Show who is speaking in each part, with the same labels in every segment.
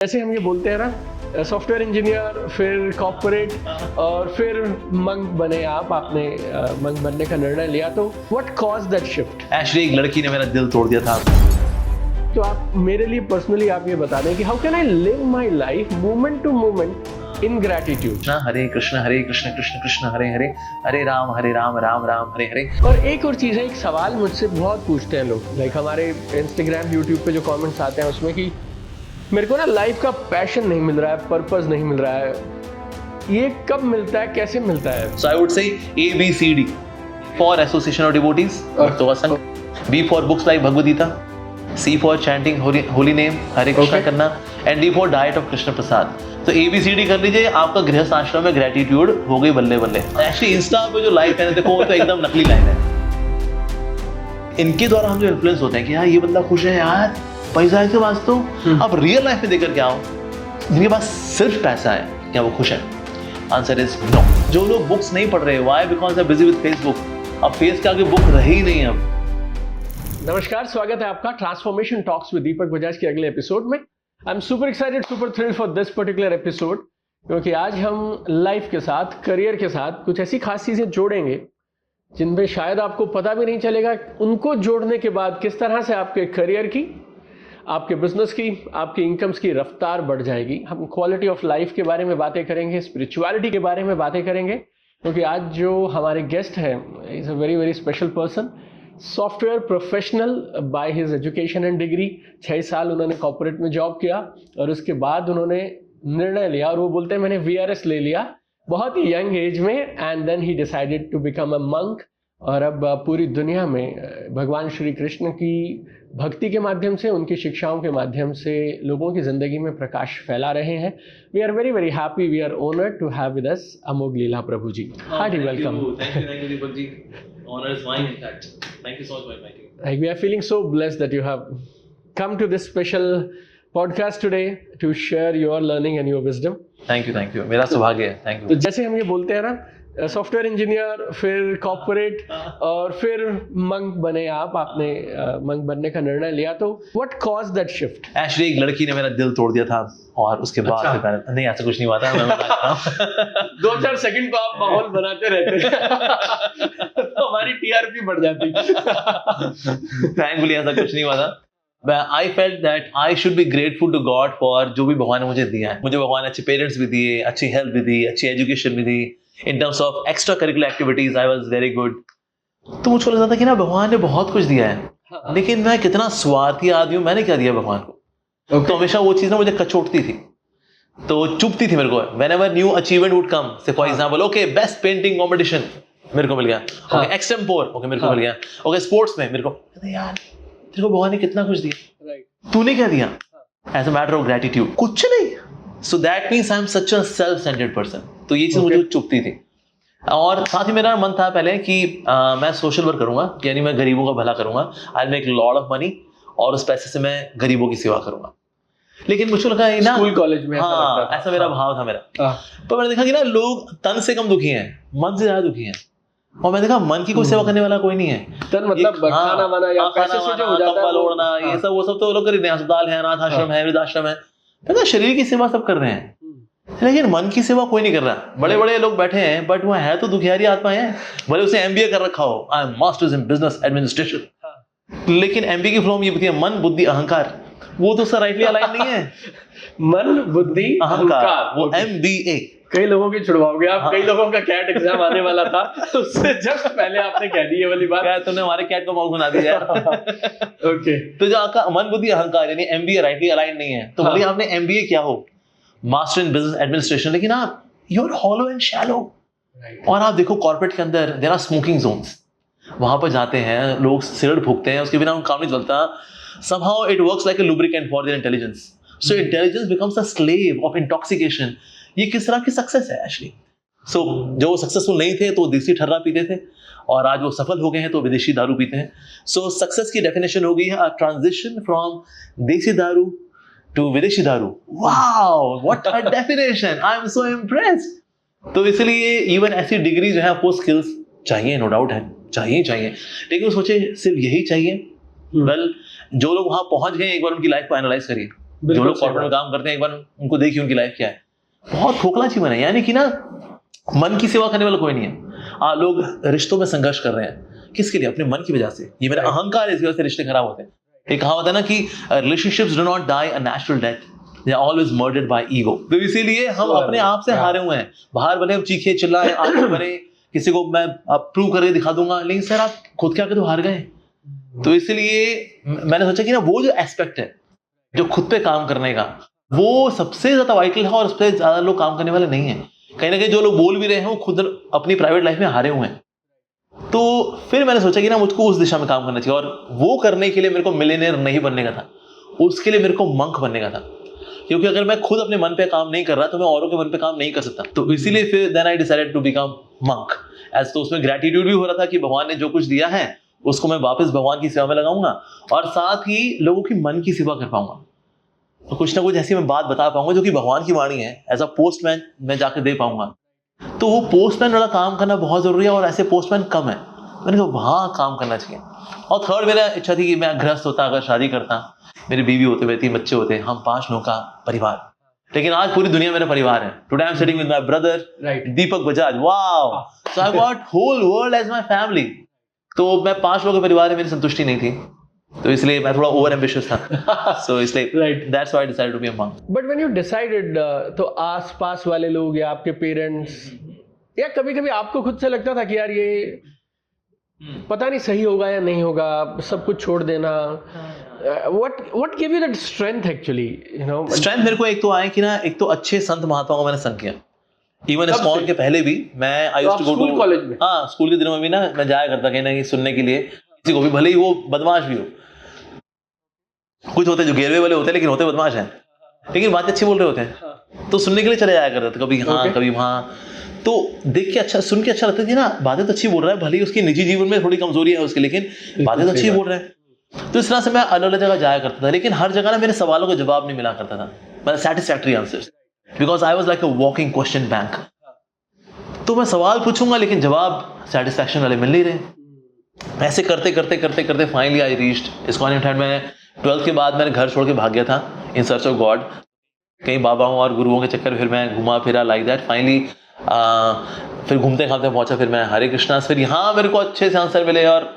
Speaker 1: जैसे हम ये बोलते हैं ना, सॉफ्टवेयर इंजीनियर, फिर कॉर्पोरेट और फिर मंक बने आप, आपने मंक बनने का निर्णय लिया, तो what cause that shift?
Speaker 2: Actually एक लड़की ने मेरा दिल तोड़ दिया था।
Speaker 1: तो आप मेरे लिए पर्सनली आप ये बता दें कि how can I live my life moment to moment in gratitude.
Speaker 2: Hare Krishna Krishna Krishna Hare Hare, Hare Ram Ram Ram Hare Hare.
Speaker 1: और एक और चीज़ है, एक सवाल मुझसे बहुत पूछते हैं लोग, लाइक हमारे इंस्टाग्राम यूट्यूब पे जो कमेंट्स आते हैं उसमें कि मेरे को ना लाइफ का पैशन नहीं मिल रहा है, पर्पस नहीं मिल रहा है, ये कब मिलता है, कैसे मिलता है?
Speaker 2: So I would say ABCD for Association of Devotees, भक्तों संघ, B for books like Bhagavad Gita, C for chanting holy name हरे कृष्णा करना, and D for diet of Krishna प्रसाद। तो ABCD कर लीजिए, आपका गृहस्थ आश्रम में ग्रेटिट्यूड हो गई बल्ले बल्ले। एक्चुअली इंस्टा पे जो लाइफ है देखो, वो तो एकदम नकली लाइन है। इनके द्वारा हम जो इन्फ्लुएंस होते हैं कि यार ये बंदा खुश है यार, पैसा है इसके पास, तो आप रियल लाइफ में देखकर क्या आओ, जिनके पास सिर्फ पैसा है, क्या वो खुश है? Answer is no. जो लोग बुक्स नहीं पढ़ रहे, why? Because they are busy with Facebook. अब फेस के आगे बुक रही ही नहीं अब।
Speaker 1: नमस्कार, स्वागत है आपका ट्रांसफॉर्मेशन टॉक्स विद दीपक बजाज के अगले एपिसोड में। I am super excited, super thrilled for this particular episode, क्योंकि आज हम लाइफ के साथ, करियर के साथ कुछ ऐसी खास चीजें जोड़ेंगे जिनपे शायद आपको पता भी नहीं चलेगा। उनको जोड़ने के बाद किस तरह से आपके करियर की, आपके बिजनेस की, आपकी इनकम्स की रफ्तार बढ़ जाएगी। हम क्वालिटी ऑफ लाइफ के बारे में बातें करेंगे, स्पिरिचुअलिटी के बारे में बातें करेंगे, क्योंकि आज जो हमारे गेस्ट हैं is a very very special person, software professional by his education and degree. 6 साल उन्होंने कॉर्पोरेट में जॉब किया और उसके बाद उन्होंने निर्णय लिया, और वो बोलते हैं मैंने VRS ले लिया बहुत ही यंग एज में, and then he decided to become a monk. और अब पूरी दुनिया में भगवान श्री कृष्ण की भक्ति के माध्यम से, उनकी शिक्षाओं के माध्यम से लोगों की जिंदगी में प्रकाश फैला रहे हैं। We are very very happy, we are honoured to have with us Amogh Lila Prabhu ji. Hearty welcome.
Speaker 2: Thank you Deepak ji. Honor is mine in fact. Thank you so much for inviting me.
Speaker 1: Like, we are feeling so blessed that you have come to this special podcast today to share your learning and your wisdom.
Speaker 2: Thank you। मेरा सौभाग्य है। Thank
Speaker 1: तो
Speaker 2: you।
Speaker 1: जैसे हम ये बोलते हैं ना, सॉफ्टवेयर इंजीनियर, फिर कॉर्पोरेट और फिर मंक बने आप, आपने मंक बनने का निर्णय लिया, तो what cause that shift?
Speaker 2: Actually एक लड़की ने मेरा दिल तोड़ दिया था, और उसके बाद
Speaker 1: अच्छा।
Speaker 2: फिर मैंने, नहीं ऐसा कुछ नहीं हुआ था, मैं बता रहा हूं।
Speaker 1: 2-4 सेकंड को आप माहौल बनाते रहते तो हमारी TRP बढ़ जाती।
Speaker 2: थैंकफुली ऐसा कुछ नहीं हुआ था। I felt that I should be grateful to God for जो भी भगवान ने मुझे दिया है। मुझे भगवान ने अच्छे पेरेंट्स भी दिए, अच्छी हेल्थ भी दी, अच्छी एजुकेशन भी दी। In terms of extra curricular activities, I was very good. तो मुझको लगता था कि ना भगवान ने बहुत कुछ दिया है, लेकिन मैं कितना स्वार्थी आदमी हूँ, मैंने क्या दिया भगवान को? तो हमेशा वो चीज़ ना मुझे कचोटती थी, तो चुभती थी मेरे को। Whenever new achievement would come, say for example, okay, best painting competition मेरे को मिल गया, okay, extempore, okay, मेरे को मिल गया, okay, sports में मेरे को, यार तेरे को भगवान ने कितना कुछ दिया, तूने क्या दिया? As a matter of gratitude, कुछ नहीं। So that means I am such a self-centered person. तो ये चीज़ मुझे चुभती थी। और साथ ही मेरा मन था पहले कि मैं सोशल वर्क करूंगा, यानी मैं गरीबों का भला करूंगा, I make lot of money, और उस पैसे से मैं गरीबों की सेवा करूंगा। लेकिन मुझे लगा ना,
Speaker 1: स्कूल कॉलेज में
Speaker 2: ऐसा मेरा भाव था मेरा। पर मैंने देखा कि ना लोग तन से कम दुखी हैं, मन से ज्यादा दुखी हैं। और मैंने देखा मन की कोई सेवा करने वाला कोई नहीं है।
Speaker 1: तन मतलब खाना वाना या पैसे से जो हो जाता है,
Speaker 2: ओढ़ना, ये सब वो सब तो लोग कर रहे हैं। अस्पताल है, अनाथ आश्रम है, वृद्धाश्रम है, तो शरीर की सेवा सब कर रहे हैं, लेकिन मन की सेवा कोई नहीं कर रहा। बड़े बड़े लोग बैठे हैं, बट वो है तो दुखियारी आत्मा है, भले उसे MBA कर रखा हो, I am masters in business administration, लेकिन MBA की फ्लो में ये होती है मन, बुद्धि, अहंकार, वो तो सर राइटली अलाइन नहीं है।
Speaker 1: मन, बुद्धि, अहंकार,
Speaker 2: वो MBA।
Speaker 1: कई लोगों की छुड़वाओगे आप। कई लोगों का कैट एग्जाम आने वाला था, उससे जस्ट पहले आपने कह दी ये वाली बात।
Speaker 2: क्या तुमने हमारे कैट को माउस बना दिया?
Speaker 1: ओके,
Speaker 2: तो जो आपका मन, बुद्धि, अहंकार यानी MBA राइटली अलाइन नहीं है, तो भले आपने MBA किया हो, मास्टर इन बिजनेस एडमिनिस्ट्रेशन, लेकिन आप you are hollow and shallow. और आप देखो कॉर्पोरेट के अंदर देयर आर स्मोकिंग जोन्स, वहां पर जाते हैं लोग, सिगरेट फूकते हैं, उसके बिना उनका काम नहीं चलता। somehow it works like a lubricant for their intelligence, so intelligence becomes a slave of intoxication। ये किस तरह की सक्सेस है एक्चुअली? सो जो सक्सेसफुल नहीं थे तो देसी ठर्रा पीते थे, और आज वो सफल हो गए हैं तो विदेशी दारू पीते हैं। सो सक्सेस की डेफिनेशन हो गई है ट्रांजिशन फ्रॉम देसी दारू टू विदेशी दारू। Wow, what a definition, I am so impressed. तो इसलिए इवन ऐसी डिग्री जो है आपको स्किल्स चाहिए, नो डाउट है, चाहिए, लेकिन सोचे सिर्फ यही चाहिए? वेल, जो लोग वहां पहुंच गए, एक बार उनकी लाइफ को एनालाइज करिए। जो लोग कॉर्पोरेट में काम करते हैं एक बार उनको देखिए उनकी लाइफ क्या है, बहुत खोखला जीवन है। यानी कि ना मन की सेवा करने वाला कोई नहीं है। लोग रिश्तों में संघर्ष कर रहे हैं, किसके लिए? अपने मन की वजह से। ये मेरा अहंकार है, इस वजह से रिश्ते खराब होते हैं। एक कहावत है ना कि relationships do not die a natural death, they are always murdered by ego. तो इसीलिए हम अपने आप से हारे हुए हैं। बाहर भले हम चीखे चिल्लाएं, आगे बढ़े, किसी को मैं प्रूव करके दिखा दूंगा, लेकिन सर आप खुद के आगे तो हार गए। तो इसलिए मैंने सोचा कि ना वो जो एस्पेक्ट है जो खुद पे काम करने का, वो सबसे ज्यादा वाइटल है और उस पर ज्यादा लोग काम करने वाले नहीं है। कहीं ना कहीं जो लोग बोल भी रहे हैं वो खुद अपनी प्राइवेट लाइफ में हारे हुए हैं। तो फिर मैंने सोचा कि ना मुझको उस दिशा में काम करना चाहिए, और वो करने के लिए मेरे को मिलियनेयर नहीं बनने का था, उसके लिए मेरे को मंक बनने का था। क्योंकि अगर मैं खुद अपने मन पे काम नहीं कर रहा तो मैं औरों के मन पे काम नहीं कर सकता। तो इसीलिए फिर then I decided to become monk. As तो उसमें ग्रेटिट्यूड भी हो रहा था कि भगवान ने जो कुछ दिया है उसको मैं वापस भगवान की सेवा में लगाऊंगा, और साथ ही लोगों की मन की सेवा कर पाऊंगा। तो कुछ ना कुछ ऐसी मैं बात बता पाऊंगा जो कि भगवान की वाणी है, एज अ पोस्टमैन मैं जाकर दे पाऊंगा। तो वो पोस्टमैन वाला काम करना बहुत जरूरी है, और ऐसे पोस्टमैन कम है। मैंने कहा वहाँ काम करना चाहिए। और थर्ड मेरा इच्छा थी कि मैं गृहस्थ होता, अगर शादी करता, मेरी बीवी होते हुए 3 बच्चे होते, हम 5 लोगों का परिवार। लेकिन आज पूरी दुनिया मेरा परिवार है। Today I am sitting with my brother Deepak Bajaj. Wow, so I got whole world as my family. तो मैं 5 लोगों का परिवार है, मेरी संतुष्टि नहीं थी, तो इसलिए मैं थोड़ा ओवर एम्बिशियस था। सो इसलिए that's why I decided to be a monk.
Speaker 1: But when you decided, तो आस-पास वाले लोग या आपके पेरेंट्स या कभी-कभी आपको खुद से लगता था कि यार ये पता नहीं सही होगा या नहीं होगा, सब कुछ छोड़ देना? What gave you that strength actually, you know?
Speaker 2: Strength मेरे को एक तो आया कि ना, एक तो अच्छे संत महात्माओं को मैंने संग किया। इवन स्कॉन के पहले भी मैं I used to go to college में। हाँ, स्कूल के दिनों में भी ना मैं जाया करता कहीं ना कहीं सुनने के लिए, किसी को भी, भले ही वो बदमाश भी हो। कुछ होते जो गेरवे वाले होते हैं लेकिन होते बदमाश हैं, लेकिन बातें अच्छी बोल रहे होते हैं, तो सुनने के लिए चले जाया करते थे, कभी हाँ कभी वहाँ। तो देख के अच्छा, सुन के अच्छा लगता है ना, बातें तो अच्छी बोल रहा है, भले ही उसकी निजी जीवन में थोड़ी कमजोरी है उसकी, लेकिन बातें तो अच्छी बोल रहे हैं। तो इस तरह से मैं अलग अलग जगह जाया करता था, लेकिन हर जगह ना मेरे सवालों का जवाब नहीं मिला करता था, मतलब satisfactory answers, because I was like a walking question bank. तो मैं सवाल पूछूंगा लेकिन जवाब सेटिस्फैक्शन वाले मिल नहीं रहे। ऐसे करते करते करते करते finally I reached ISKCON in hand. मैंने 12th के बाद मैंने घर छोड़ के भाग गया था इन सर्च ऑफ गॉड, कई बाबाओं और गुरुओं के चक्कर, फिर मैं घुमा फिरा लाइक दैट। फाइनली फिर घूमते खाते पहुंचा, फिर मैं हरे कृष्णा। फिर यहाँ मेरे को अच्छे से आंसर मिले, और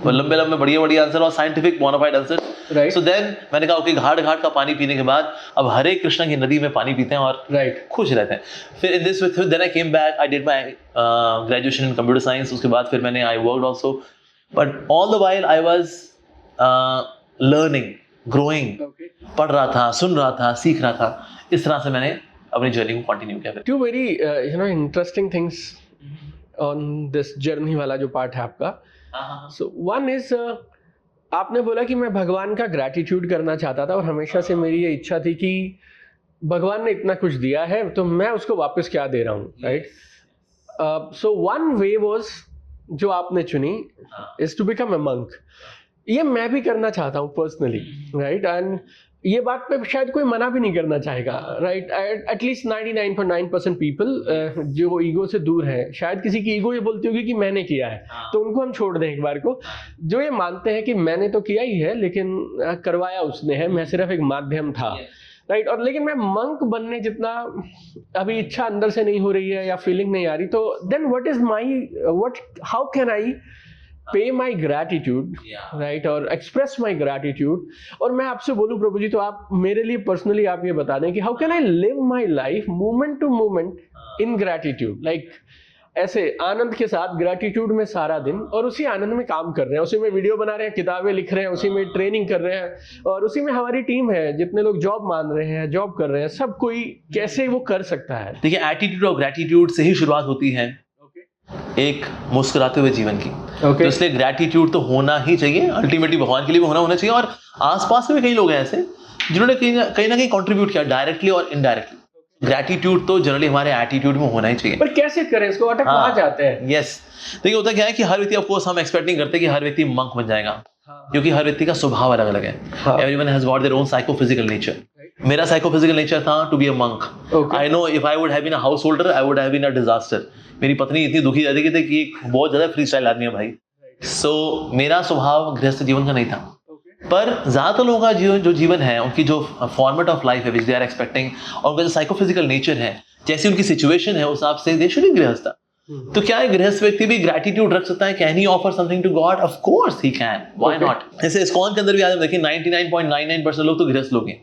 Speaker 2: लंबे लंबे बढ़िया बढ़िया आंसर और scientific bonafide answer. So then मैंने कहा ओके, घाट घाट का पानी पीने के बाद अब हरे कृष्णा की नदी में पानी पीते हैं और खुश रहते हैं। फिर in this then I came back, I did my graduation in computer science. उसके बाद फिर मैंने I worked also, but all the while I was learning, growing. पढ़ रहा था, सुन रहा था, सीख रहा था। इस तरह से मैंने अपनी जर्नी को कंटिन्यू किया।
Speaker 1: Two very interesting things on this journey वाला जो पार्ट है आपका। सो वन इज, आपने बोला कि मैं भगवान का ग्रैटिट्यूड करना चाहता था, और हमेशा से मेरी ये इच्छा थी कि भगवान ने इतना कुछ दिया है तो मैं उसको वापस क्या दे रहा हूँ, right? So one way was, जो आपने चुनी, is to become a monk. ये मैं भी करना चाहता हूँ पर्सनली, राइट? एंड ये बात पे शायद कोई मना भी नहीं करना चाहेगा, राइट? एटलीस्ट 99.9% पीपल जो ईगो से दूर है, शायद किसी की ईगो ये बोलती होगी कि मैंने किया है, तो उनको हम छोड़ दें एक बार को। जो ये मानते हैं कि मैंने तो किया ही है लेकिन करवाया उसने है, मैं सिर्फ एक माध्यम था, राइट? और लेकिन मैं मंक बनने जितना अभी इच्छा अंदर से नहीं हो रही है या फीलिंग नहीं आ रही, तो then how can I pay my gratitude, right, और express my gratitude? और मैं आपसे बोलूं प्रभु जी, तो आप मेरे लिए पर्सनली आप ये बता दें कि how can I live my life moment to moment in gratitude, like ऐसे आनंद के साथ ग्रैटिट्यूड में सारा दिन, और उसी आनंद में काम कर रहे हैं, उसी में वीडियो बना रहे हैं, किताबें लिख रहे हैं, उसी में ट्रेनिंग कर रहे हैं, और उसी में हमारी टीम है, जितने लोग जॉब मान रहे हैं, जॉब कर रहे हैं, सब कोई कैसे वो कर सकता है?
Speaker 2: देखिए, एटीट्यूड ऑफ ग्रैटिट्यूड से ही शुरुआत होती है एक मुस्कुराते हुए जीवन की। तो इसलिए ग्रैटिट्यूड तो होना ही चाहिए, अल्टीमेटली भगवान के लिए भी होना चाहिए। और आसपास में भी कई लोग हैं ऐसे जिन्होंने कहीं ना कहीं कंट्रीब्यूट किया, डायरेक्टली और इनडायरेक्टली। ग्रैटिट्यूड तो जनरली हमारे एटीट्यूड में होना ही चाहिए।
Speaker 1: पर कैसे करें इसको? अटक कहाँ जाते हैं?
Speaker 2: यस, देखिए होता क्या है कि हर व्यक्ति, ऑफ कोर्स हम एक्सपेक्ट नहीं करते कि हर व्यक्ति मंक बन जाएगा, क्योंकि हर व्यक्ति का स्वभाव अलग अलग है। Everyone has got their own psychophysical nature. मेरा साइकोफिजिकल नेचर था to be a monk. I know if I would have been a householder I would have been a disaster. मेरी पत्नी इतनी दुखी रहती थी कि बहुत ज्यादा फ्री स्टाइल आदमी है भाई। सो मेरा स्वभाव गृहस्थ जीवन का नहीं था, पर ज़्यादातर लोगों का जो जीवन है, उनकी जो फॉर्मेट ऑफ लाइफ है विच दे आर एक्सपेक्टिंग, और उनका जो साइकोफिजिकल नेचर है, जैसी उनकी सिचुएशन है, उस हिसाब से दे शुड बी गृहस्थ। तो क्या एक गृहस्थ व्यक्ति भी ग्रैटिट्यूड रख सकता है? Can he offer something to God? Of course he can, why not. जैसे इस्कॉन के अंदर भी आज हम देखिए 99.99% लोग तो गृहस्थ लोग हैं।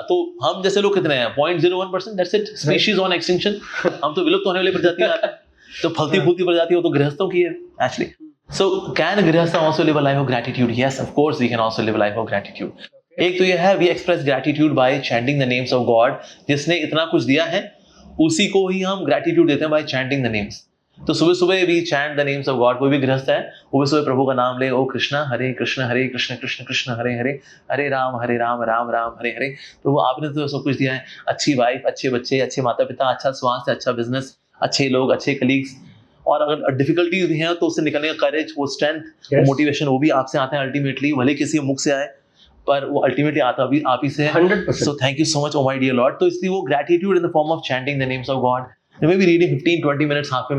Speaker 2: तो हम जैसे लोग कितने हैं? 0.01%, that's it. Species on extinction, हम तो विलुप्त होने वाली प्रजातियां आते हैं। तो फलती फूलती प्रजाति वो तो गृहस्थों की है actually. So can Grihastha also live a life of gratitude? Yes, of course we can also live a life of gratitude. एक तो ये है, we express gratitude by chanting the names of God. जिसने इतना कुछ दिया है उसी को ही हम gratitude देते हैं by chanting the names. तो सुबह सुबह भी chant the names of God. कोई भी गृहस्थ है वो भी सुबह प्रभु का नाम ले, ओ कृष्णा हरे कृष्ण कृष्ण कृष्ण हरे हरे, हरे राम राम राम हरे हरे। प्रभु आपने तो सब कुछ दिया है, अच्छी वाइफ, अच्छे बच्चे, अच्छे माता पिता, अच्छा स्वास्थ्य, अच्छा बिजनेस, अच्छे लोग, अच्छे कलीग्स, और अगर डिफिकल्टीज भी हैं तो उससे निकलने का करेज, वो स्ट्रेंथ, वो मोटिवेशन, वो भी आपसे आते हैं अल्टीमेटली। भले किसी मुख से आए पर वो अल्टीमेटली आता भी आप ही से है।
Speaker 1: 100%।
Speaker 2: So thank you so much, oh my dear Lord. तो इसलिए वो gratitude in the form of chanting the names of God, may be reading 15-20 minutes, half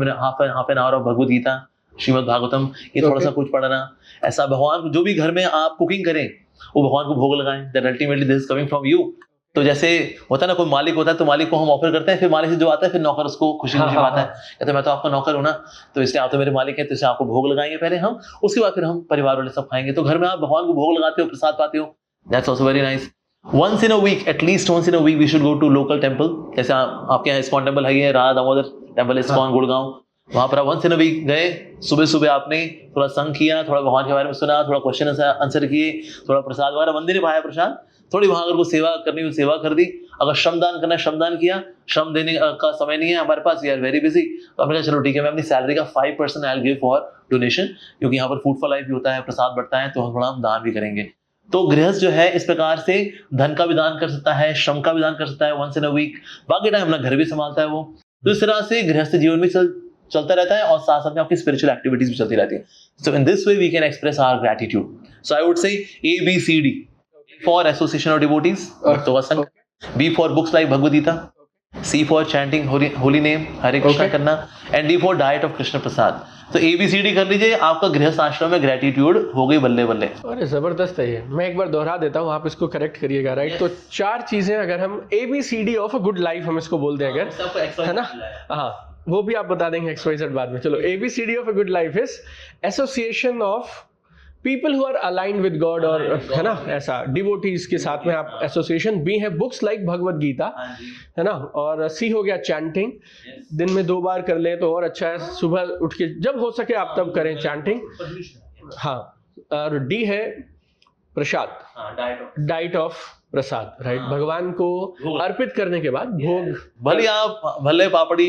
Speaker 2: an hour of Bhagavad Gita, Shrimad Bhagavatam, ये थोड़ा सा कुछ पढ़ना। ऐसा भगवान, जो भी घर में आप कुकिंग करें वो भगवान को भोग लगाएं, that ultimately this is coming from you. तो जैसे होता है ना, कोई मालिक होता है तो मालिक को हम ऑफर करते हैं, फिर मालिक से जो आता है फिर नौकर उसको खुशी खुशी पाता है, कहते हैं मैं तो आपका नौकर हूं ना, तो इसलिए आप तो मेरे मालिक हैं, तो इसलिए आपको भोग लगाएंगे पहले हम, उसके बाद फिर हम परिवार वाले सब खाएंगे। तो घर में आप भगवान को भोग लगाते हो, प्रसाद पाते हो, that's also very nice. Once in a week, at least once in a week we should go to local temple. जैसे आपके यहाँ इस्कॉन टेम्पल है, राधा दामोदर टेम्पल इस्कॉन गुड़गांव, वहां पर वंस इन अ वीक गए, सुबह सुबह आपने थोड़ा संग किया, थोड़ा भगवान के बारे में सुना, थोड़ा क्वेश्चन आंसर किए, थोड़ा प्रसाद वगैरह, मंदिर में खाया प्रसाद, थोड़ी वहां अगर कोई सेवा करनी हो सेवा कर दी, अगर श्रमदान करना है श्रमदान किया, श्रम देने का समय नहीं है हमारे पास, वी आर वेरी बिजी, तो हमने कहा चलो ठीक है, मैं अपनी सैलरी का 5% I will give for donation, क्योंकि यहाँ पर फूड फॉर लाइफ भी होता है, प्रसाद बढ़ता है, तो हम थोड़ा दान भी करेंगे। तो गृहस्थ जो है इस प्रकार से धन का भी दान कर सकता है, श्रम का भी दान कर सकता है वंस इन अ वीक, बाकी टाइम अपना घर भी संभालता है वो। तो इस तरह से गृहस्थ जीवन भी चलता रहता है और साथ साथ में आपकी स्पिरिचुअल एक्टिविटीज भी चलती रहती है। So in this way we can express our gratitude. So I would say ABCD for association of devotees, Bhakta Vasang, B for books like Bhagavad Gita, C for chanting holy name, Hare Krishna करना, and D for diet of Krishna Prasad। तो ABCD कर लीजिए, आपका गृहस्थ आश्रम में gratitude हो गई बल्ले बल्ले।
Speaker 1: अरे जबरदस्त है ये, मैं एक बार दोहरा देता हूँ, आप इसको करेक्ट करिएगा, राइट। तो 4 चीजें अगर हम ABCD of a good life हम इसको बोल दें अगर, है ना, हाँ वो भी आप बता देंगे XYZ बाद में। चलो, ABCD of a good life is association of people who are aligned with God, और है ना ऐसा डिवोटीज के साथ में आप एसोसिएशन। बी है बुक्स लाइक भगवद गीता, है ना, और सी हो गया चैंटिंग, दिन में 2 बार कर ले तो और अच्छा है, सुबह उठ के जब हो सके आप तब करें चैंटिंग, हाँ। और डी है प्रसाद, डाइट ऑफ प्रसाद, राइट, भगवान को अर्पित करने के बाद भोग,
Speaker 2: भले आप भले पापड़ी,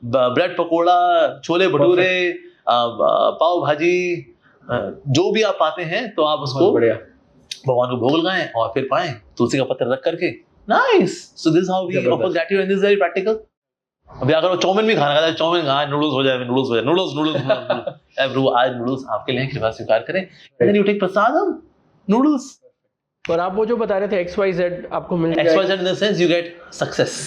Speaker 2: ब्रेड पकोड़ा, छोले भटूरे, पाव भाजी, जो भी आप पाते हैं तो आप उसको भगवान को भोग लगाएं और फिर पाएं तुलसी का पत्थर रख करके। Nice. So this how we offer gratitude and this is very practical. अभी अगर वो चाउमीन भी खाना है, चाउमीन नूडल्स हो जाए, नूडल्स प्रभु आज नूडल्स आपके लिए कृपा स्वीकार करें, and then you take prasadam noodles.
Speaker 1: और आप वो जो बता रहे थे XYZ आपको मिल जाएगा।
Speaker 2: XYZ in the sense you get success,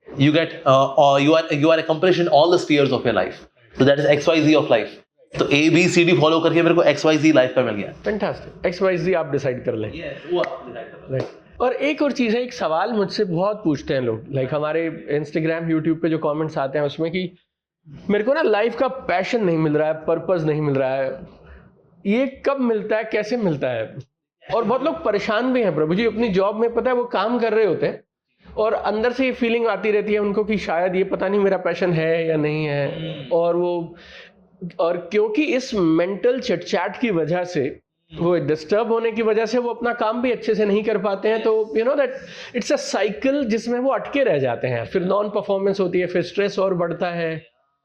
Speaker 2: you get or you are accomplished in all the spheres of your life, so that is XYZ of life। तो ABCD फॉलो करके मेरे को XYZ लाइफ का मिल गया।
Speaker 1: Fantastic. XYZ आप decide कर लें।
Speaker 2: वो आप डिसाइड कर लें।
Speaker 1: और एक और चीज़ है, एक सवाल मुझसे बहुत पूछते हैं लोग, लाइक हमारे Instagram YouTube पे जो कमेंट्स आते हैं उसमें, कि मेरे को ना लाइफ का पैशन नहीं मिल रहा है, पर्पस नहीं मिल रहा है, ये कब मिलता है, कैसे मिलता है? और बहुत लोग परेशान भी हैं प्रभु जी, अपनी जॉब में पता है वो काम कर रहे होते हैं और अंदर से ये फीलिंग आती रहती है उनको कि शायद ये पता नहीं मेरा पैशन है या नहीं है, और क्योंकि इस मेंटल चिटचैट की वजह से, वो डिस्टर्ब होने की वजह से वो अपना काम भी अच्छे से नहीं कर पाते हैं, तो you know that it's a cycle जिसमें वो अटके रह जाते हैं, फिर नॉन परफॉर्मेंस होती है, फिर स्ट्रेस और बढ़ता है,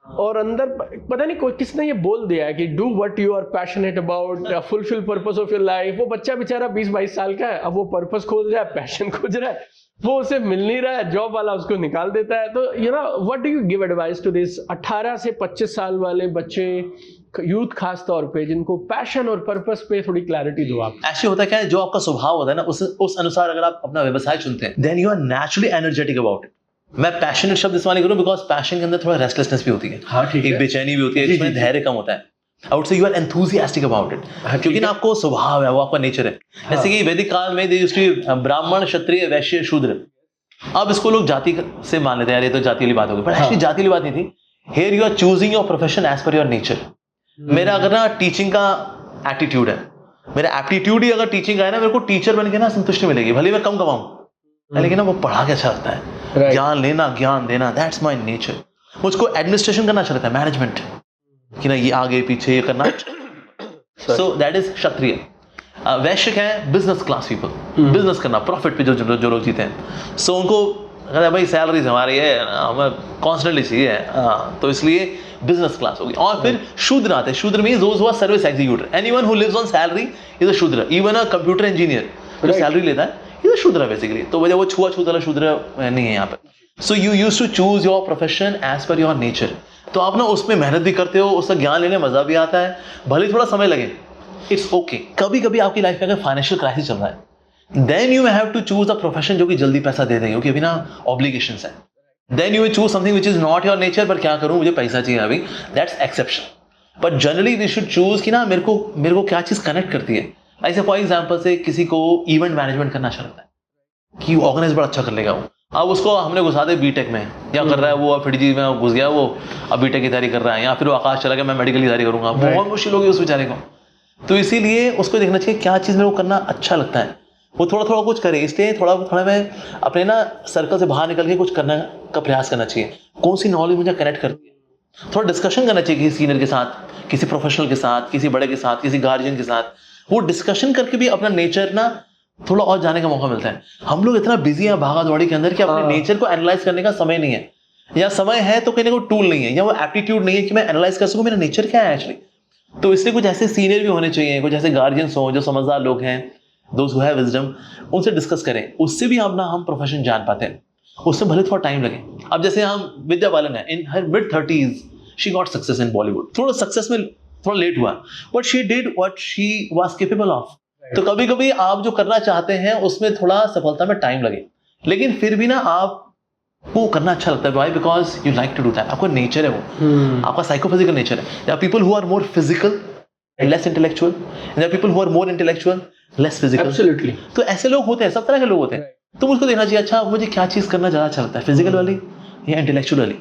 Speaker 1: और अंदर पता नहीं कोई किसने ये बोल दिया है कि do what you are passionate about, fulfil purpose of your life. वो बच्चा बेचारा 20-22 साल का है, अब वो पर्पस खोज रहा है, पैशन खोज रहा है, वो उसे मिल नहीं रहा है, जॉब वाला उसको निकाल देता है। तो you know what do you give advice to this 18 से 25 साल वाले बच्चे, यूथ खास तौर पे, जिनको पैशन और पर्पस पे थोड़ी क्लैरिटी दो आप।
Speaker 2: ऐसे होता है क्या है, जो आपका स्वभाव होता है ना, उस अनुसार अगर आप अपना व्यवसाय चुनते हैं, then you are naturally energetic about it. मैं पैशनेट शब्द इस्तेमाल करूं बिकॉज पैशन के अंदर थोड़ा रेस्टलेसनेस भी होती है,
Speaker 1: हाँ ठीक है,
Speaker 2: एक बेचैनी भी होती है, इसमें धैर्य कम होता है। I would say you are enthusiastic about it, क्योंकि ना आपको स्वभाव है, वो आपका नेचर है। जैसे कि वैदिक काल में दे यूज्ड टू ब्राह्मण, क्षत्रिय, वैश्य, शूद्र। अब इसको लोग जाति से मान लेते हैं, यार ये तो जाति वाली बात होगी, पर एक्चुअली जाति वाली बात नहीं थी। Here you are choosing your profession as per your nature. मेरा अगर ना टीचिंग का एटीट्यूड है, मेरा एप्टीट्यूड ही अगर टीचिंग का है ना, मेरे को टीचर बन के ना संतुष्टि मिलेगी, भले मैं कम कमाऊं, लेकिन ना वो पढ़ा के अच्छा लगता है, ज्ञान लेना, ज्ञान देना, दैट्स माय नेचर। मुझको एडमिनिस्ट्रेशन करना अच्छा लगता है, मैनेजमेंट, कि ना ये आगे पीछे ये करना। सो दैट इज क्षत्रिय। वैश्य है बिजनेस क्लास पीपल, बिजनेस करना, प्रॉफिट पे जो लोग जीते हैं। सो उनको कहते भाई सैलरीज हमारी है, हमें कॉन्स्टेंटली चाहिए, तो इसलिए बिजनेस क्लास होगी। और फिर शूद्र आते हैं। Shudra means those who are service executive, anyone who lives on salary is a shudra. Even a computer engineer जो सैलरी लेता है इज अ शूद्र बेसिकली। तो वजह वो छुआछूत वाला शूद्र नहीं है यहाँ पे। So you used to choose your profession as per your nature. तो आप ना उसमें मेहनत भी करते हो, उसका ज्ञान लेने में मजा भी आता है, भले थोड़ा समय लगे, इट्स ओके। कभी कभी आपकी लाइफ में अगर फाइनेंशियल क्राइसिस चल रहा है, then you have to choose the profession जो कि जल्दी पैसा दे देंगे, क्योंकि अभी ना ऑब्लिगेशंस है। Then you will choose something which is not your nature, पर क्या करूं, मुझे पैसा चाहिए अभी, that's exception. But generally we should choose कि ना मेरे को क्या चीज कनेक्ट करती है। ऐसे फॉर एग्जाम्पल से किसी को इवेंट मैनेजमेंट करना अच्छा लगता है कि ऑर्गेनाइज बड़ा अच्छा कर लेगा वो। अब उसको हमने घुसा दे बीटेक में, क्या कर रहा है वो, फिटजी में घुस गया वो, अब बीटेक की तैयारी कर रहा है, या फिर वो आकाश चला गया मैं मेडिकल की तैयारी करूंगा, बहुत मुश्किल होगी उस बेचारे को। तो इसीलिए उसको देखना चाहिए क्या चीज़ मेरे को करना अच्छा लगता है, वो थोड़ा थोड़ा कुछ करे। इसलिए थोड़ा मैं अपने ना सर्कल से बाहर निकल के कुछ करने का प्रयास करना चाहिए। कौन सी नॉलेज मुझे कनेक्ट करती है, थोड़ा डिस्कशन करना चाहिए किसी सीनियर के साथ, किसी प्रोफेशनल के साथ, किसी बड़े के साथ, किसी गार्जियन के साथ। वो डिस्कशन करके भी अपना नेचर ना थोड़ा और जाने का मौका मिलता है। हम लोग इतना बिजी हैं भागा दौड़ी के अंदर कि अपने नेचर को एनालाइज करने का समय नहीं है, या समय है तो कहीं ना कोई टूल नहीं है, या वो एप्टीट्यूड नहीं है कि मैं एनालाइज कर सकूं मेरा नेचर क्या है एक्चुअली। तो इसलिए कुछ ऐसे सीनियर भी होने चाहिए, कुछ ऐसे गार्जियंस हो जो समझदार लोग हैं, दोस्त हु हैव विजडम, उनसे डिस्कस करें। उससे भी हम प्रोफेशन जान पाते हैं, उससे भले थोड़ा टाइम लगे। अब जैसे हम विद्या बालन है, in her mid 30s she got success in Bollywood. थोड़ा सक्सेस में थोड़ा लेट हुआ, but she did what she was capable of. तो कभी कभी आप जो करना चाहते हैं उसमें थोड़ा सफलता में टाइम लगे, लेकिन फिर भी ना आप वो करना अच्छा लगता है। Why? Because you like to do that. आपका नेचर है वो, आपका साइकोफिजिकल नेचर है। There are people who are more physical and less intellectual, and there are people who are more intellectual less physical.
Speaker 1: Absolutely.
Speaker 2: तो ऐसे लोग होते हैं, सब तरह के लोग होते हैं। तो मुझको देखना चाहिए अच्छा मुझे क्या चीज करना ज्यादा अच्छा लगता है, फिजिकल वाली या इंटेलेक्चुअल वाली।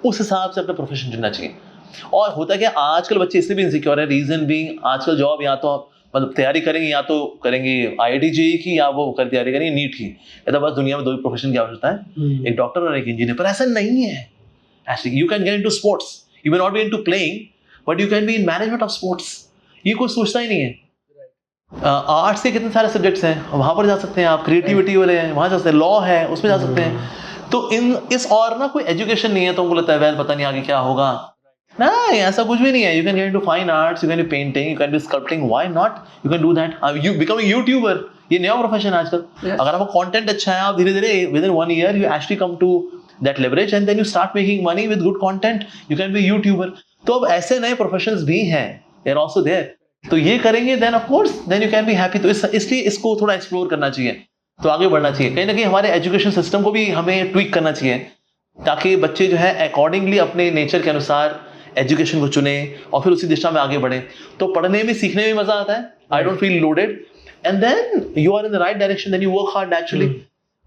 Speaker 2: उस हिसाब से अपना प्रोफेशन चुनना चाहिए। और होता क्या, आजकल बच्चे इससे भी इनसिक्योर है, रीजन बीइंग आजकल जॉब या तो मतलब तैयारी करेंगे, या तो करेंगे IIT JEE की, या वो कर तैयारी करेंगे नीट की। या बस दुनिया में दो ही प्रोफेशन की आवश्यकता है, एक डॉक्टर और एक इंजीनियर। पर ऐसा नहीं है। Actually you can get into sports, you may not be into playing, but you can be in management of sports. ये कोई सोचता ही नहीं है। आर्ट्स के कितने सारे सब्जेक्ट्स हैं, वहां पर जा सकते हैं आप। क्रिएटिविटी वाले हैं वहां जा सकते हैं, लॉ है उसमें जा सकते हैं। तो इस और ना कोई एजुकेशन नहीं है तो उनको लगता है वेल पता नहीं आगे क्या होगा। नहीं, ऐसा कुछ भी नहीं है। You can get into fine arts, you can B painting, you can B sculpting, why not, you can do that. You becoming YouTuber, ये नया प्रोफेशन आजकल। अगर आपका कंटेंट अच्छा है, आप धीरे धीरे within 1 year you actually come to that leverage and then you start making money with good content, you can be YouTuber. तो अब ऐसे नए प्रोफेशंस भी हैं, दे आर आल्सो देयर। तो ये करेंगे then of course then you can be happy. तो इसलिए इसको थोड़ा एक्सप्लोर करना चाहिए, तो आगे बढ़ना चाहिए। कहीं ना कहीं हमारे एजुकेशन सिस्टम को भी हमें ट्विक करना चाहिए, ताकि बच्चे जो है अकॉर्डिंगली अपने नेचर के अनुसार एजुकेशन को चुने और फिर उसी दिशा में आगे बढ़े। तो पढ़ने में सीखने में मजा आता है, I don't feel loaded, and then you are in the right direction, then you work hard naturally.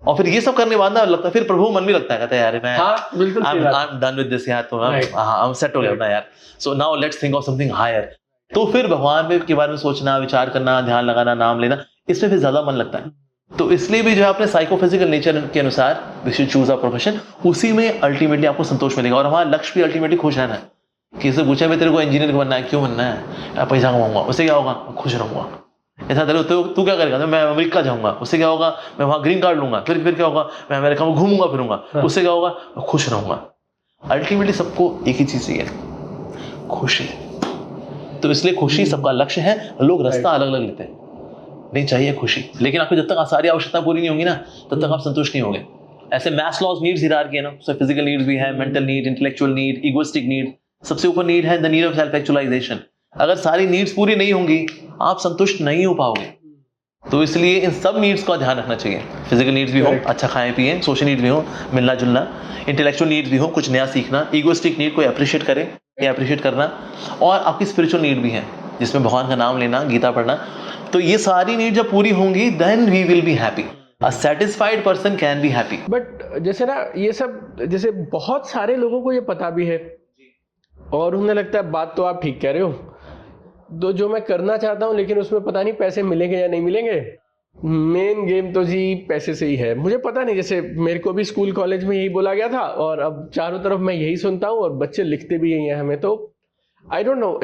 Speaker 2: और फिर ये सब करने के बाद ना लगता है फिर प्रभु मन भी लगता है, कहता है यार मैं I am done with this यार, तो हम सेट हो गया ना यार, so now let's think of something higher. तो फिर भगवान के बारे में सोचना, विचार करना, ध्यान लगाना, नाम लेना, इसमें फिर ज्यादा मन लगता है। तो इसलिए भी जो है अपने साइकोफिजिकल नेचर के अनुसार we should choose a profession, उसी में अल्टीमेटली आपको संतोष मिलेगा। और हमारा लक्ष्य भी अल्टीमेटली खुश रहना है। किसी से पूछा भाई तेरे को इंजीनियर बनना है, क्यों बनना है? पैसा कमाऊंगा, उससे क्या होगा? खुश रहूंगा। ऐसा तेरे तू क्या करेगा? मैं अमेरिका जाऊंगा, उससे क्या होगा? मैं वहां ग्रीन कार्ड लूंगा, फिर क्या होगा? मैं अमेरिका में घूमूंगा फिरूंगा, उससे क्या होगा? खुश रहूंगा। अल्टीमेटली सबको एक ही चीज चाहिए, खुशी। तो इसलिए खुशी सबका लक्ष्य है, लोग रास्ता अलग अलग लेते हैं। नहीं चाहिए खुशी, लेकिन आपको जब तक सारी आवश्यकता पूरी नहीं होंगी ना, तब तक आप संतुष्ट नहीं होंगे। ऐसे मैस्लोज नीड्स हियरार्की है ना, सो फिजिकल नीड्स भी है, mental need, intellectual need, egoistic need, सबसे ऊपर नीड है the need of self actualization. अगर सारी नीड्स पूरी नहीं होंगी, आप संतुष्ट नहीं हो पाओगे। तो इसलिए इन सब नीड्स का ध्यान रखना चाहिए। फिजिकल नीड्स भी हो, अच्छा खाएं पिएं, सोशल नीड्स भी हो, मिलना जुलना, इंटेलेक्चुअल नीड्स भी हो, कुछ नया सीखना, इगोइस्टिक नीड कोई अप्रिशिएट करे, ये अप्रिशिएट करना, और आपकी स्पिरिचुअल नीड भी है जिसमें भगवान का नाम लेना, गीता पढ़ना। तो ये सारी नीड जब पूरी होंगी then we will be happy. A satisfied person can be happy.
Speaker 1: But जैसे ना ये सब, जैसे बहुत सारे लोगों को ये पता भी है और उन्हें लगता है बात तो आप ठीक कह रहे हो, तो जो मैं करना चाहता हूँ लेकिन उसमें पता नहीं पैसे मिलेंगे या नहीं मिलेंगे। मेन गेम तो जी पैसे से ही है। मुझे पता नहीं, जैसे मेरे को भी स्कूल कॉलेज में यही बोला गया था और अब चारों तरफ मैं यही सुनता हूँ और बच्चे लिखते भी यही हैं हमें। तो आई don't no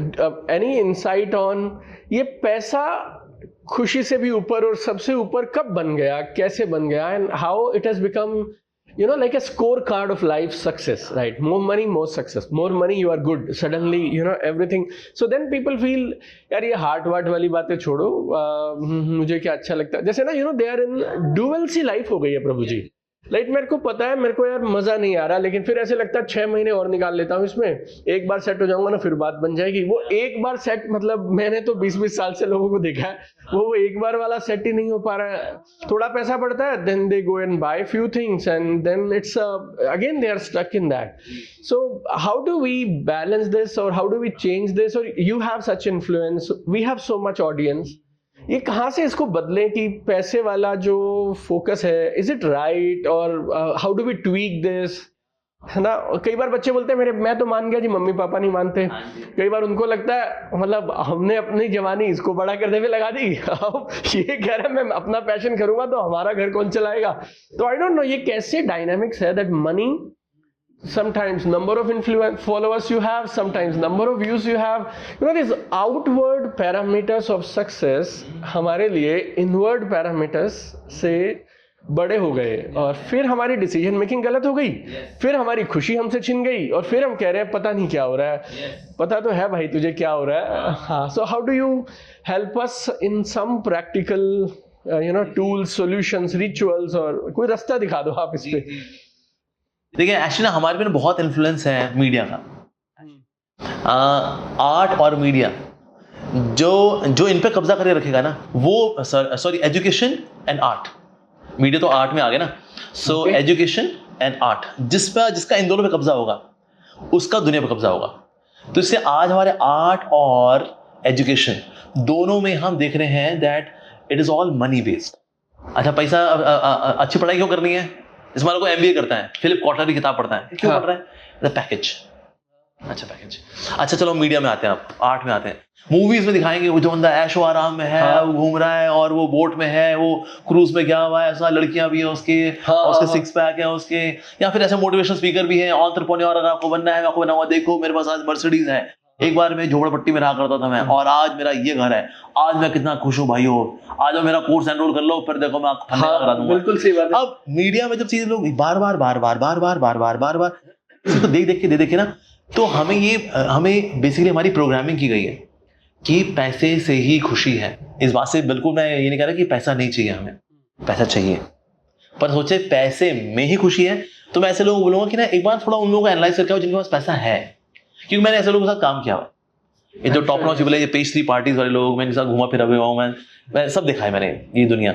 Speaker 1: any insight on ये पैसा खुशी से भी ऊपर और सबसे ऊपर कब बन गया, कैसे बन गया, and how it has become like a scorecard of life success, right? More money, more success. More money, you are good. Suddenly, everything. So then people feel, यार ये हार्ट वार्ट वाली बातें छोड़ो, मुझे क्या अच्छा लगता है। जैसे ना they are in dual सी लाइफ हो गई है प्रभु जी। लाइक मेरे को पता है, मेरे को यार मजा नहीं आ रहा, लेकिन फिर ऐसे लगता है 6 महीने और निकाल लेता हूँ इसमें, एक बार सेट हो जाऊंगा ना फिर बात बन जाएगी। वो एक बार सेट, मतलब मैंने तो 20-20 साल से लोगों को देखा है, वो एक बार वाला सेट ही नहीं हो पा रहा है। थोड़ा पैसा बढ़ता है, then they go and buy few things and then it's again they are stuck in that. So how do we balance this और how do we change this? और you have such influence, we have so much audience, ये कहाँ से इसको बदलें कि पैसे वाला जो फोकस है, इज इट राइट, और how do we tweak this, है ना? कई बार बच्चे बोलते हैं मैं तो मान गया जी, मम्मी पापा नहीं मानते। कई बार उनको लगता है मतलब हमने अपनी जवानी इसको बड़ा करने में लगा दी, अब ये कह रहा है मैं अपना पैशन करूंगा तो हमारा घर कौन चलाएगा। तो आई डोंट नो ये कैसे डायनामिक्स है that money, sometimes number of followers you have, sometimes number of views you have, these outward parameters of success हमारे लिए inward parameters से बड़े हो गए, और फिर हमारी डिसीजन मेकिंग गलत हो गई, फिर हमारी खुशी हमसे छिन गई, और फिर हम कह रहे हैं पता नहीं क्या हो रहा है। पता तो है भाई तुझे क्या हो रहा है। हाँ, so how do you help us in some practical tools, solutions, rituals, और कोई रास्ता दिखा दो आप इस पे।
Speaker 2: देखिए एक्चुअली ना हमारे पे बहुत इन्फ्लुएंस है मीडिया का, आर्ट और मीडिया जो इन पे कब्जा करके रखेगा ना वो, sorry education and art, media तो आर्ट में आ गया ना, सो एजुकेशन एंड आर्ट, जिसका इन दोनों पे कब्जा होगा उसका दुनिया पे कब्जा होगा। तो इससे आज हमारे आर्ट और एजुकेशन दोनों में हम देख रहे हैं that it is all money based. अच्छा पैसा, अच्छी पढ़ाई क्यों करनी है? इस वाले को एमबीए करता है, फिलिप कॉटलर की किताब पढ़ता है, क्यों पढ़ रहा है? पैकेज। अच्छा पैकेज। अच्छा चलो मीडिया में आते हैं, आप आर्ट में आते हैं। मूवीज में दिखाएंगे वो जो बंदा ऐशो आराम में है, वो घूम रहा है और वो बोट में है, वो क्रूज में गया हुआ है, ऐसा लड़कियां भी है उसके, उसके सिक्स पैक है उसके, या फिर ऐसे मोटिवेशनल स्पीकर भी है, एंटरप्रेन्योर अगर आपको बनना है, मैं आपको बनाऊंगा, देखो मेरे पास आज मर्सिडीज है, एक बार मैं झोपड़पट्टी में रहा करता था मैं, और आज मेरा ये घर है, आज मैं कितना खुश हूँ भाइयों, आज मेरा कोर्स एनरोल कर लो, फिर देखो मैं आपको फंडा करा दूंगा।
Speaker 1: बिल्कुल सही बात है।
Speaker 2: अब मीडिया में जब चीजें लोग बार बार इसको देख के ना, तो हमें बेसिकली हमारी प्रोग्रामिंग की गई है कि पैसे से ही खुशी है। इस बात से बिल्कुल मैं ये नहीं कह रहा कि पैसा नहीं चाहिए, हमें पैसा चाहिए, पर सोचे पैसे में ही खुशी है। तो मैं ऐसे लोगों को बोलूंगा कि ना एक बार थोड़ा उन लोगों को एनालाइज करके आओ जिनके पास पैसा है, क्योंकि मैंने ऐसे लोगों के साथ काम किया हुआ। ये जो टॉप नॉच बोले, ये पेज 3 पार्टीज वाले लोग, मैं इनके साथ घुमा फिरा हुआ हूँ, मैं सब देखा है मैंने ये दुनिया।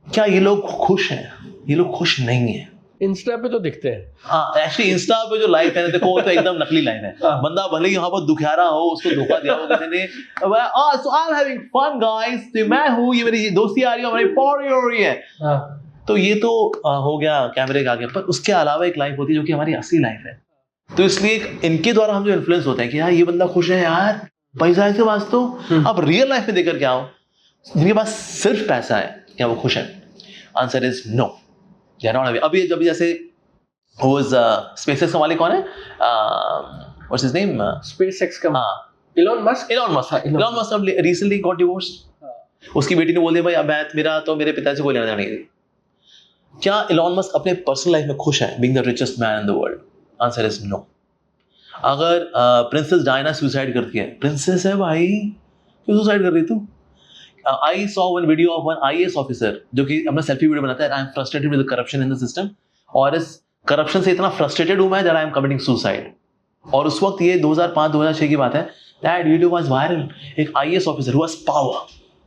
Speaker 2: क्या ये लोग खुश हैं? ये लोग खुश नहीं है।
Speaker 1: इंस्टा पे तो दिखते हैं।
Speaker 2: हाँ एक्चुअली इंस्टा पे जो लाइफ है ना, देखो वो तो एकदम नकली लाइफ है। बंदा भले ही यहाँ पर दुखियारा हो, उसको धोखा दिया हो किसी ने, so I'm having fun guys, तो मैं हूँ, ये मेरी दोस्ती आ रही है, हमारी पार्टी हो रही है। तो ये तो हो गया कैमरे के आगे, पर उसके अलावा एक लाइफ होती है जो कि हमारी असली लाइफ है। तो इसलिए इनके द्वारा हम जो इन्फ्लुएंस होते हैं कि यार ये बंदा खुश है यार, पैसा है इसके पास, तो अब रियल लाइफ में देखकर क्या हो, जिनके पास सिर्फ पैसा है क्या वो खुश है? Answer is no, they are not happy. अभी जब जैसे स्पेसएक्स का मालिक कौन है? What's his name?
Speaker 1: स्पेसएक्स का एलन मस्क
Speaker 2: अब रिसेंटली गॉट डिवोर्स्ड। उसकी बेटी ने बोल दिया भाई अब मेरा तो मेरे पिता से कोई लेना देना नहीं। क्या एलन मस्क अपने पर्सनल लाइफ में खुश है being the richest man in the world? Answer is no. अगर प्रिंसेस डायना सुसाइड करती है, प्रिंसेस है भाई, क्यों सुसाइड कर रही तू? I saw one video of one IAS officer जो कि अपना सेल्फी वीडियो बनाता है, I am frustrated with the corruption in the system, और इस करप्शन से इतना फ्रस्ट्रेटेड हूं मैं that I am committing suicide। और उस वक्त ये 2005-2006 की बात है, that video was viral। एक IAS officer who has power।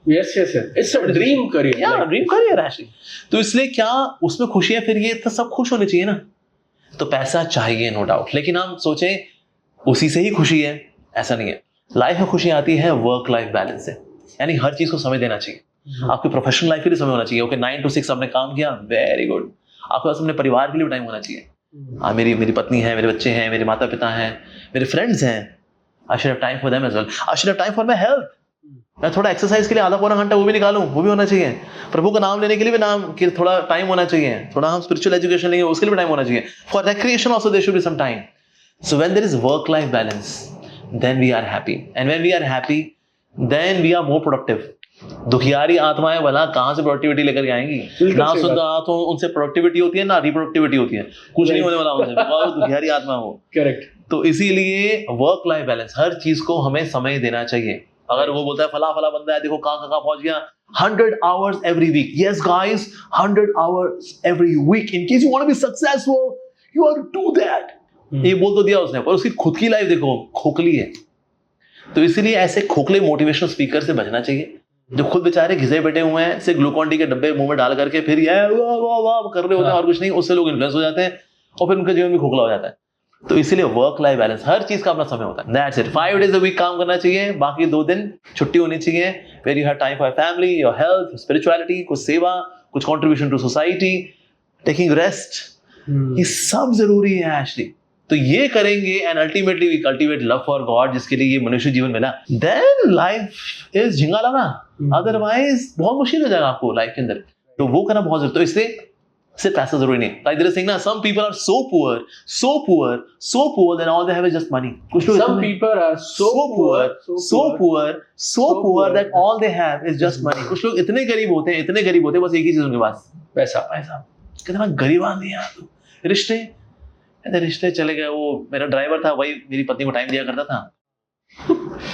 Speaker 1: Yes, it's a dream career।
Speaker 2: Yeah, dream career actually। तो इसलिए क्या उसमें खुशी है? फिर ये तो सब खुश होने चाहिए ना। तो पैसा चाहिए नो डाउट, लेकिन हम सोचें उसी से ही खुशी है, ऐसा नहीं है। लाइफ में खुशी आती है वर्क लाइफ बैलेंस से, यानी हर चीज को समय देना चाहिए। आपके प्रोफेशनल लाइफ के लिए समय होना चाहिए। ओके 9 to 6 आपने काम किया, वेरी गुड। आपके पास अपने परिवार के लिए टाइम होना चाहिए। मेरी पत्नी है, मेरे बच्चे हैं, मेरे माता पिता हैं, मेरे फ्रेंड्स हैं। I should have time for them as well. I should have time for my health. मैं थोड़ा एक्सरसाइज के लिए आधा पौना घंटा वो भी निकालूं, वो भी होना चाहिए। प्रभु का नाम लेने के लिए भी थोड़ा टाइम होना चाहिए। थोड़ा हम स्पिरिचुअल एजुकेशन लेंगे, उसके लिए भी टाइम होना चाहिए। For recreation also there should be some time. So when there is work life balance, then we are happy, and when we are happy, then we are more productive. दुखियारी आत्माएं भला कहां से प्रोडक्टिविटी लेकर आएंगी? ना सुनता तो उनसे प्रोडक्टिविटी होती है, ना रिप्रोडक्टिविटी होती है। कुछ नहीं होने वाला उनसे, बिकॉज़ दुखियारी आत्मा हो।
Speaker 1: करेक्ट।
Speaker 2: तो इसीलिए वर्क लाइफ बैलेंस, हर चीज को हमें समय देना चाहिए। अगर वो बोलता है फला बंदा है, देखो कहां पहुंच गया, 100 hours every week. Yes guys, 100 hours every week. In case you want to be successful, you have to do that. ये बोल तो दिया उसने, पर उसकी खुद की लाइफ देखो खोखली है। तो इसीलिए ऐसे खोखले मोटिवेशनल स्पीकर से बचना चाहिए, जो खुद बेचारे घिसे बैठे हुए हैं, सिर्फ ग्लूकॉन डी के डब्बे मुंह में डाल करके फिर ये वाह कर रहे होते हैं और कुछ नहीं। उससे लोग इन्फ्लुएंस हो जाते हैं और फिर उनका जीवन भी खोखला हो जाता है। तो इसीलिए वर्क लाइफ बैलेंस, हर चीज का अपना समय होता है। That's it. 5 days a week काम करना चाहिए, बाकी 2 दिन छुट्टी होनी चाहिए। Where you have time for family, your health, spirituality, कुछ सेवा, कुछ contribution to society, taking rest, ये सब जरूरी है एक्चुअली। तो ये करेंगे and ultimately we cultivate love for God, जिसके लिए ये मनुष्य जीवन मिला। देन लाइफ इज झिंगा लाना, अदरवाइज बहुत मुश्किल हो जाएगा आपको लाइफ के अंदर। तो वो करना बहुत जरूरी। तो इसलिए सिर्फ पैसा जरूरी नहीं। लाइक देयर इज थिंग ना, some people are so poor that all they have is just money. कुछ लोग
Speaker 1: some people are
Speaker 2: so poor that all they have is just money। कुछ लोग इतने गरीब होते हैं, बस एक ही चीज उनके पास, पैसा। कितना गरीब आदमी है आप। रिश्ते चले गए। वो मेरा ड्राइवर था, वही मेरी पत्नी को टाइम दिया करता था,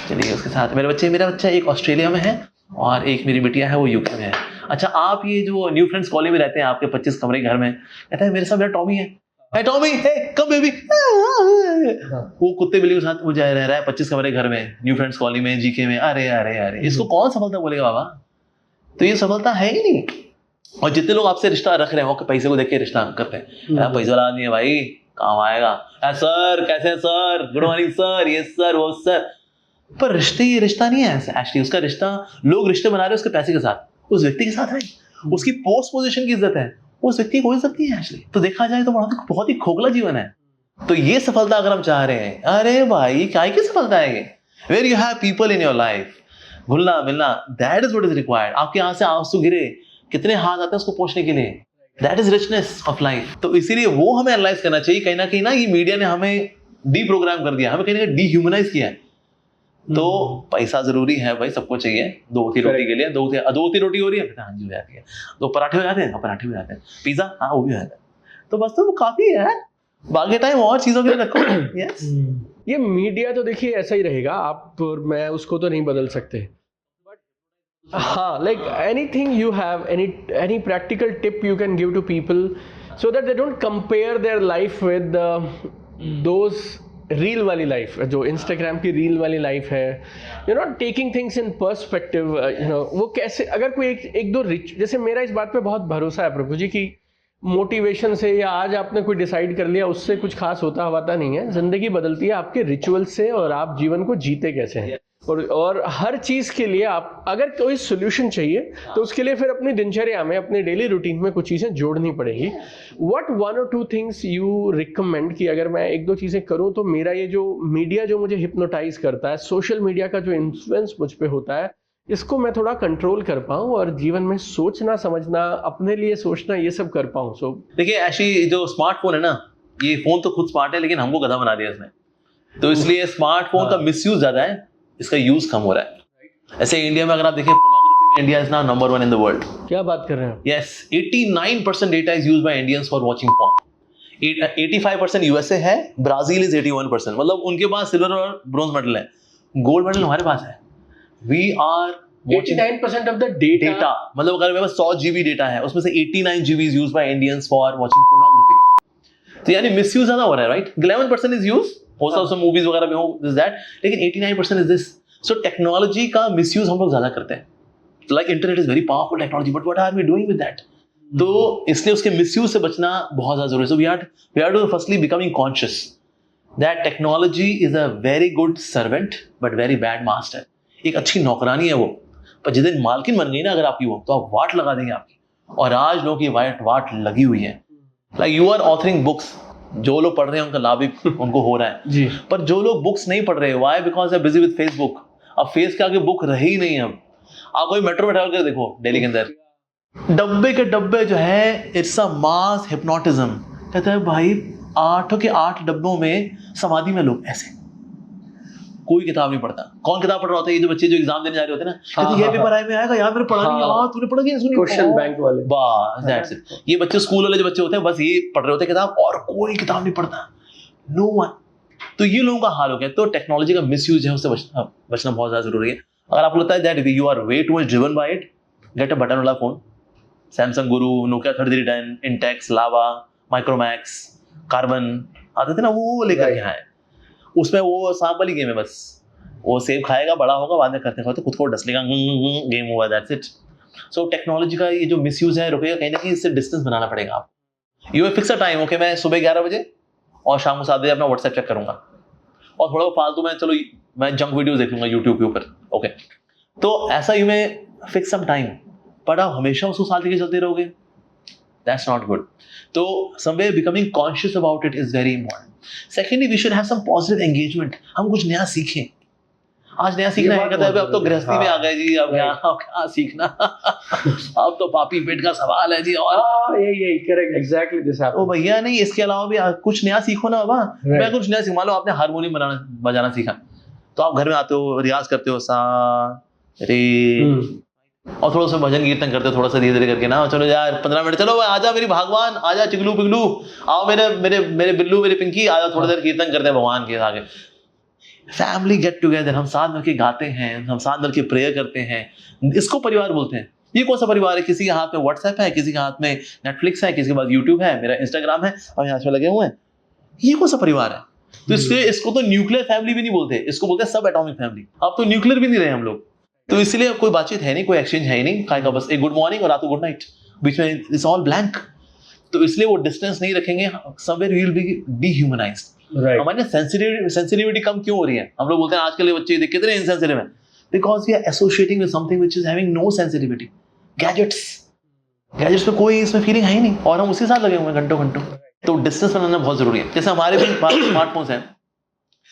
Speaker 2: चलिए उसके साथ। मेरा बच्चा एक ऑस्ट्रेलिया में है और एक मेरी बिटिया है वो यूके में है। अच्छा, आप ये जो न्यू फ्रेंड्स कॉलोनी में रहते हैं, आपके 25 कमरे घर में, कहता है मेरे साथ मेरा टॉमी है। हे टॉमी, हे कम बेबी। वो कुत्ते बिल्ली के साथ वो रह रहा है 25 कमरे घर में, न्यू फ्रेंड्स कॉलोनी में, जीके में। अरे इसको कौन सफलता बोलेगा बाबा? तो ये सफलता है ही नहीं। और जितने लोग आपसे रिश्ता रख रहे हैं वो पैसे को देख के रिश्ता करते हैं। पैसे वाला आदमी है भाई, काम आएगा। सर कैसे हैं सर, गुड मॉर्निंग सर, ये सर वो सर। पर ये रिश्ता नहीं है ऐसा एक्चुअली। उसका रिश्ता, लोग रिश्ते बना रहे हैं उसके पैसे के साथ, उस व्यक्ति के साथ नहीं। उसकी पोस्ट पोजीशन की इज्जत है, उस व्यक्ति को इज्जत नहीं है एक्चुअली। तो देखा जाए तो बहुत ही खोखला जीवन है। तो ये सफलता अगर हम चाह रहे हैं, अरे भाई क्या की सफलता है ये? Where you have people in your life, घुलना मिलना, that is what is required. आपके यहाँ से आंसू गिरे, कितने हाथ आते हैं उसको पोंछने के लिए, that is richness of life. तो इसीलिए वो हमें एनालाइज करना चाहिए। कहीं ना ये मीडिया ने हमें डीप्रोग्राम कर दिया, हमें कहीं ना कहीं डीह्यूमनाइज किया है। तो पैसा जरूरी है भाई, सबको चाहिए। 2 रोटी के लिए 2 रोटी हो रही है, हाँ जी हो जाती है। 2 पराठे हो जाते हैं, पराठे हो जाते हैं। पिज्जा, हाँ वो भी हो जाता है। तो बस तो वो काफी है, बाकी टाइम और चीजों के लिए रखो। यस,
Speaker 1: ये मीडिया तो देखिए ऐसा ही रहेगा, आप और मैं उसको तो नहीं बदल सकते। हाँ, like anything you have, any practical tip you can give to people so that they don't compare their life with those reel वाली लाइफ, जो इंस्टाग्राम की रील वाली लाइफ है, you know, taking things in perspective. You know, वो कैसे, अगर कोई एक दो रिच, जैसे मेरा इस बात पे बहुत भरोसा है प्रभु जी की मोटिवेशन से, या आज आपने कोई डिसाइड कर लिया उससे कुछ खास होता नहीं है। जिंदगी बदलती है आपके रिचुअल से, और आप जीवन को जीते कैसे हैं। और हर चीज़ के लिए आप अगर कोई सोल्यूशन चाहिए तो उसके लिए फिर अपनी दिनचर्या में, अपने डेली रूटीन में कुछ चीज़ें जोड़नी पड़ेगी। What 1 or 2 things you recommend कि अगर मैं 1-2 चीज़ें करूं तो मेरा ये जो मीडिया जो मुझे हिप्नोटाइज करता है, सोशल मीडिया का जो इन्फ्लुएंस मुझ पे होता है, इसको मैं थोड़ा कंट्रोल कर पाऊँ और जीवन में सोचना समझना, अपने लिए सोचना, ये सब कर पाऊँ। सो
Speaker 2: देखिए ऐसी जो स्मार्टफोन है ना, ये फोन तो खुद स्मार्ट है लेकिन हमको गधा बना दिया इसने। तो इसलिए स्मार्टफोन का मिसयूज ज्यादा है, इसका यूज कम हो रहा है। ऐसे इंडिया में अगर आप देखें, पोर्नोग्राफी में India is now number 1 in the world.
Speaker 1: क्या बात कर रहे हैं?
Speaker 2: Yes, 89% data is used by Indians for watching porn. 85% USA है, ब्राजील इज 81%। मतलब उनके पास सिल्वर और ब्रोंज मेडल है, गोल्ड मेडल हमारे पास है। We are
Speaker 1: 89% of the data,
Speaker 2: मतलब अगर मेरे पास 100 GB डेटा है, उसमें से 89 GB is used by Indians for watching pornography. तो यानी मिसयूज ज्यादा हो रहा है, राइट? 11% इज यूज, हो सकता है मूवीज वगैरह में हो दिस दैट, लेकिन 89% इज दिस। सो टेक्नोलॉजी का मिसयूज हम लोग ज्यादा करते हैं। Like internet is very powerful technology, but what are we doing with that? तो इसलिए उसके मिसयूज से बचना बहुत ज्यादा जरूरी है। So we are to firstly becoming conscious that technology is a very good servant but very bad master. एक अच्छी नौकरानी है वो, पर जिस दिन मालकिन बन गई ना अगर आपकी वो, तो आप वाट लगा देंगे आपकी, और आज लोगों की वाट लगी हुई है. Like you are authoring books, जो लोग पढ़ रहे हैं उनका लाभ भी उनको हो रहा है
Speaker 1: जी.
Speaker 2: पर जो लोग बुक्स नहीं पढ़ रहे, why? Because they are busy with Facebook. अब फेस के आगे बुक रही ही नहीं. अब आप कोई मेट्रो में ट्रैवल कर देखो दिल्ली के अंदर, डब्बे के डब्बे जो है, इट्स अ मास हिप्नोटिज्म. कहता है भाई 8 के 8 डब्बों में समाधि में लोग ऐसे, कोई किताब नहीं पढ़ता. कौन किताब पढ़ रहा होता है? ये जो बच्चे जो एग्जाम देने जा रहे होते हैं ना, कहते ये पेपर आए में आएगा यार, मैंने पढ़ा नहीं. यार तूने पढ़ा क्या?
Speaker 1: क्वेश्चन बैंक वाले,
Speaker 2: बस दैट्स इट. ये बच्चे स्कूल वाले जो बच्चे होते हैं बस ये पढ़ रहे होते हैं किताब, और कोई किताब नहीं पढ़ता. No one. तो ये लोगों का हाल हो गया. तो टेक्नोलॉजी का मिसयूज है, उससे बचना बहुत ज्यादा जरूरी है. अगर आपको लगता है that you are way too much driven by it, get a button वाला फोन. Samsung Guru, Nokia 3310, Intex, Lava, Micromax, Karbonn आते थे ना, वो लेकर के आए. उसमें वो सांप वाली गेम है, बस वो सेब खाएगा, बड़ा होगा, बाद में करते खाते खुद को डस लेगा, गेम हुआ, दैट्स इट. सो टेक्नोलॉजी का ये जो मिसयूज है रुकेगा कहीं ना कहीं. इससे डिस्टेंस बनाना पड़ेगा आपको. You fix a time, okay मैं सुबह 11 बजे और शाम को 7 बजे अपना व्हाट्सएप चेक करूंगा, और थोड़ा फालतू में चलो मैं जंक वीडियोस देख लूंगा यूट्यूब के ऊपर. ओके, तो ऐसा यू में फिक्स सम टाइम, पर आप हमेशा उसको साथ लेके चलते रहोगे, दैट्स नॉट गुड. तो somewhere becoming conscious about it is very important. Secondly, we should have some positive engagement. हम कुछ नया सीखें. आज नया सीखना है, कहता है अब तो गृहस्थी में आ गए जी, अब क्या सीखना. अब तो पापी पेट का सवाल है जी. और
Speaker 1: यही करेक्ट, एग्जैक्टली दिस हैपेंस.
Speaker 2: ओ भैया नहीं, इसके अलावा भी कुछ नया सीखो ना बाबा. मैं कुछ नया सीख, मान लो आपने हारमोनियम बजाना सीखा, तो आप घर में आते हो, रियाज करते हो, सा रे, और थोड़ा सा भजन कीर्तन करते हो, थोड़ा सा धीरे धीरे करके ना. चलो यार 15 मिनट, चलो आजा मेरी भगवान, आजा चिगलू पिगलू, आओ मेरे बिल्लू, मेरे पिंकी, आजा थोड़ी देर कीर्तन करते हैं भगवान के आगे. फैमिली गेट टुगेदर, हम साथ मिलकर गाते हैं, हम साथ मिलकर प्रेयर करते हैं. इसको परिवार बोलते हैं. ये कौन सा परिवार है? किसी के हाथ में व्हाट्सएप है, किसी के हाथ में नेटफ्लिक्स है, किसी के पास यूट्यूब है, मेरा इंस्टाग्राम है, और यहाँ पे लगे हुए हैं. ये कौन सा परिवार है? तो इसलिए इसको तो न्यूक्लियर फैमिली भी नहीं बोलते, इसको बोलते हैं सब एटॉमिक फैमिली. अब तो न्यूक्लियर भी नहीं रहे हम लोग. तो इसलिए कोई बातचीत है नहीं, कोई एक्सचेंज है ही नहीं. काय का बस एक गुड मॉर्निंग और रात को गुड नाइट, बीच में इट्स ऑल ब्लैंक. तो इसलिए वो डिस्टेंस नहीं रखेंगे, समवेयर वी विल बी डीह्यूमनाइज्ड. हमारे सेंसिटिविटी कम क्यों हो रही है? हम लोग बोलते हैं आजकल के बच्चे देख कितने इनसेंसिटिव हैं, because we are associating with something which is having no sensitivity. Gadgets पे कोई इसमें फीलिंग है ही नहीं, और हम उसके साथ लगे हुए हैं घंटों घंटों. तो डिस्टेंस बनाना बहुत जरूरी है. जैसे हमारे भी स्मार्टफोन्स हैं,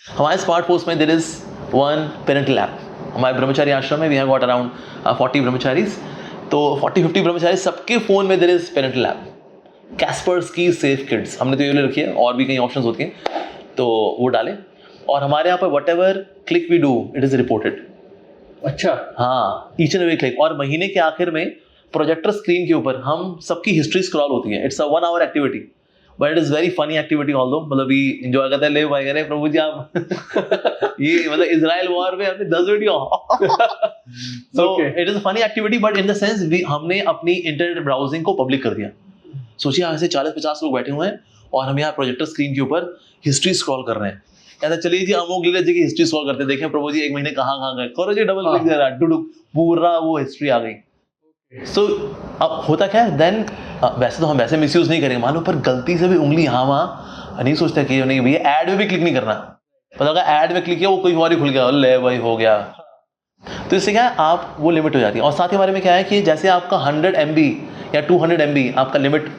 Speaker 2: हमारे स्मार्टफोन्स में there is one parental app. हमारे ब्रह्मचारी आश्रम में वी हैव गॉट अराउंड 40 ब्रह्मचारीज. तो 40-50 ब्रह्मचारी, सबके फोन में there is parental app. Kaspersky safe kids हमने तो ये रखी है, और भी कई ऑप्शंस होती हैं, तो वो डालें. और हमारे यहाँ पर whatever click we do it is reported.
Speaker 1: अच्छा,
Speaker 2: हाँ, ईच एंड एवरी क्लिक. और महीने के आखिर में प्रोजेक्टर स्क्रीन के ऊपर हम सबकी हिस्ट्री स्क्रॉल होती है. It's a 1 hour activity, but it is very funny activity. Although मतलब वी एंजॉय करते हैं. ले भाई कह प्रभु जी आप ये मतलब इजराइल वॉर में हमने 10 video. So it is a funny activity, but in the sense हमने अपनी इंटरनेट ब्राउजिंग को पब्लिक कर दिया. सोचिए ऐसे 40-50 लोग बैठे हुए हैं, और हम यहाँ प्रोजेक्टर स्क्रीन के ऊपर हिस्ट्री स्क्रॉल कर रहे हैं. कहता चलिए जी अमोघ लीला जी की हिस्ट्री स्क्रॉल करते हैं, देखें प्रभु जी 1 महीने कहाँ गए. करो जी डबल क्लिक, जरा डुडुक, पूरा वो हिस्ट्री आ गई. सो अब होता क्या है देन, वैसे तो हम वैसे मिसयूज नहीं करेंगे, मानो पर गलती से भी उंगली यहाँ वहाँ नहीं सोचते कि नहीं भैया ऐड में भी क्लिक नहीं करना. पता अगर ऐड में क्लिक किया वो कोई और ही खुल गया, ले भाई हो गया. तो इससे क्या है, आप वो लिमिट हो जाती है. और साथ ही हमारे में क्या है कि जैसे आपका 100 MB या 200 MB आपका लिमिट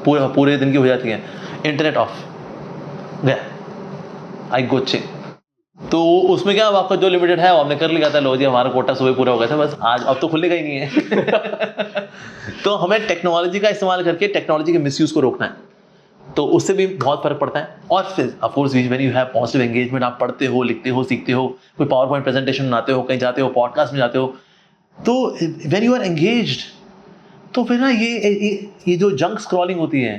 Speaker 2: पूरे दिन की हो जाती है, इंटरनेट ऑफ गया, आई गो चेक. तो उसमें क्या, आपका जो लिमिटेड है वो हमने कर लिया था. लो जी हमारा कोटा सुबह पूरा हो गया था, बस आज अब तो खुलेगा ही नहीं है. तो हमें टेक्नोलॉजी का इस्तेमाल करके टेक्नोलॉजी के मिसयूज को रोकना है, तो उससे भी बहुत फर्क पड़ता है. और फिर of course when you have positive engagement, आप पढ़ते हो, लिखते हो, सीखते हो, कोई पावर पॉइंट प्रेजेंटेशन बनाते हो, कहीं जाते हो, पॉडकास्ट में जाते हो, तो व्हेन यू आर एंगेज्ड, तो फिर ना ये जो जंक स्क्रॉलिंग होती है,